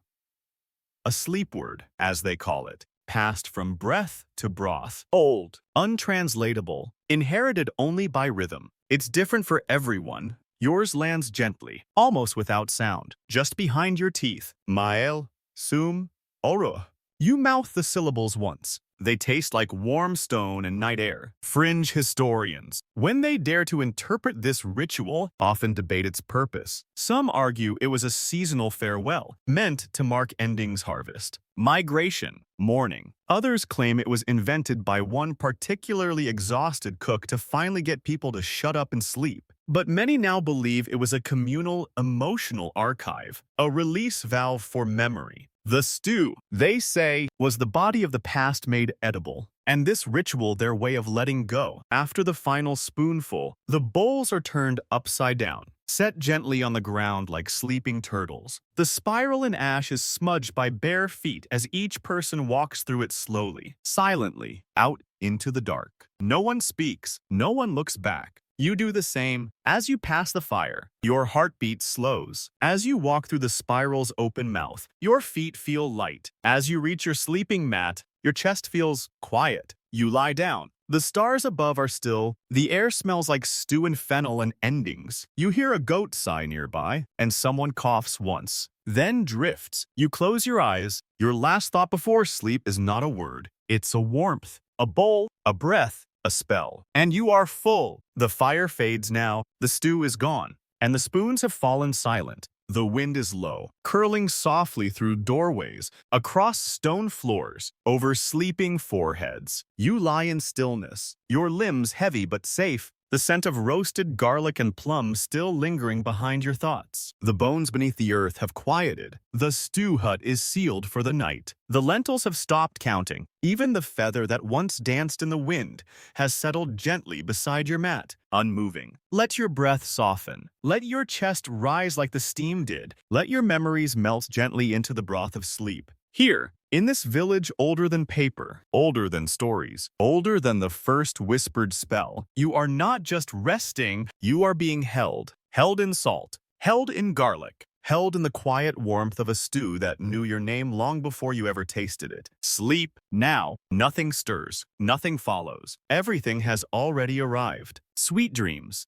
Speaker 1: A sleep word, as they call it. Passed from breath to broth. Old, untranslatable, inherited only by rhythm. It's different for everyone. Yours lands gently, almost without sound, just behind your teeth. Mael, sum, oro. You mouth the syllables once. They taste like warm stone and night air. Fringe historians, when they dare to interpret this ritual, often debate its purpose. Some argue it was a seasonal farewell, meant to mark ending's harvest. Migration, mourning. Others claim it was invented by one particularly exhausted cook to finally get people to shut up and sleep. But many now believe it was a communal, emotional archive, a release valve for memory. The stew, they say, was the body of the past made edible, and this ritual their way of letting go. After the final spoonful, the bowls are turned upside down, set gently on the ground like sleeping turtles. The spiral in ash is smudged by bare feet as each person walks through it slowly, silently, out into the dark. No one speaks, no one looks back. You do the same. As you pass the fire, your heartbeat slows. As you walk through the spiral's open mouth, your feet feel light. As you reach your sleeping mat, your chest feels quiet. You lie down. The stars above are still. The air smells like stew and fennel and endings. You hear a goat sigh nearby, and someone coughs once, then drifts. You close your eyes. Your last thought before sleep is not a word. It's a warmth, a bowl, a breath, a spell. And you are full. The fire fades now, the stew is gone, and the spoons have fallen silent. The wind is low, curling softly through doorways, across stone floors, over sleeping foreheads. You lie in stillness, your limbs heavy but safe. the scent of roasted garlic and plum still lingering behind your thoughts. The bones beneath the earth have quieted. The stew hut is sealed for the night. The lentils have stopped counting. Even the feather that once danced in the wind has settled gently beside your mat, unmoving. Let your breath soften. Let your chest rise like the steam did. Let your memories melt gently into the broth of sleep. Here, in this village older than paper, older than stories, older than the first whispered spell, you are not just resting, you are being held. Held in salt, held in garlic, held in the quiet warmth of a stew that knew your name long before you ever tasted it. Sleep now. Nothing stirs, nothing follows. Everything has already arrived. Sweet dreams.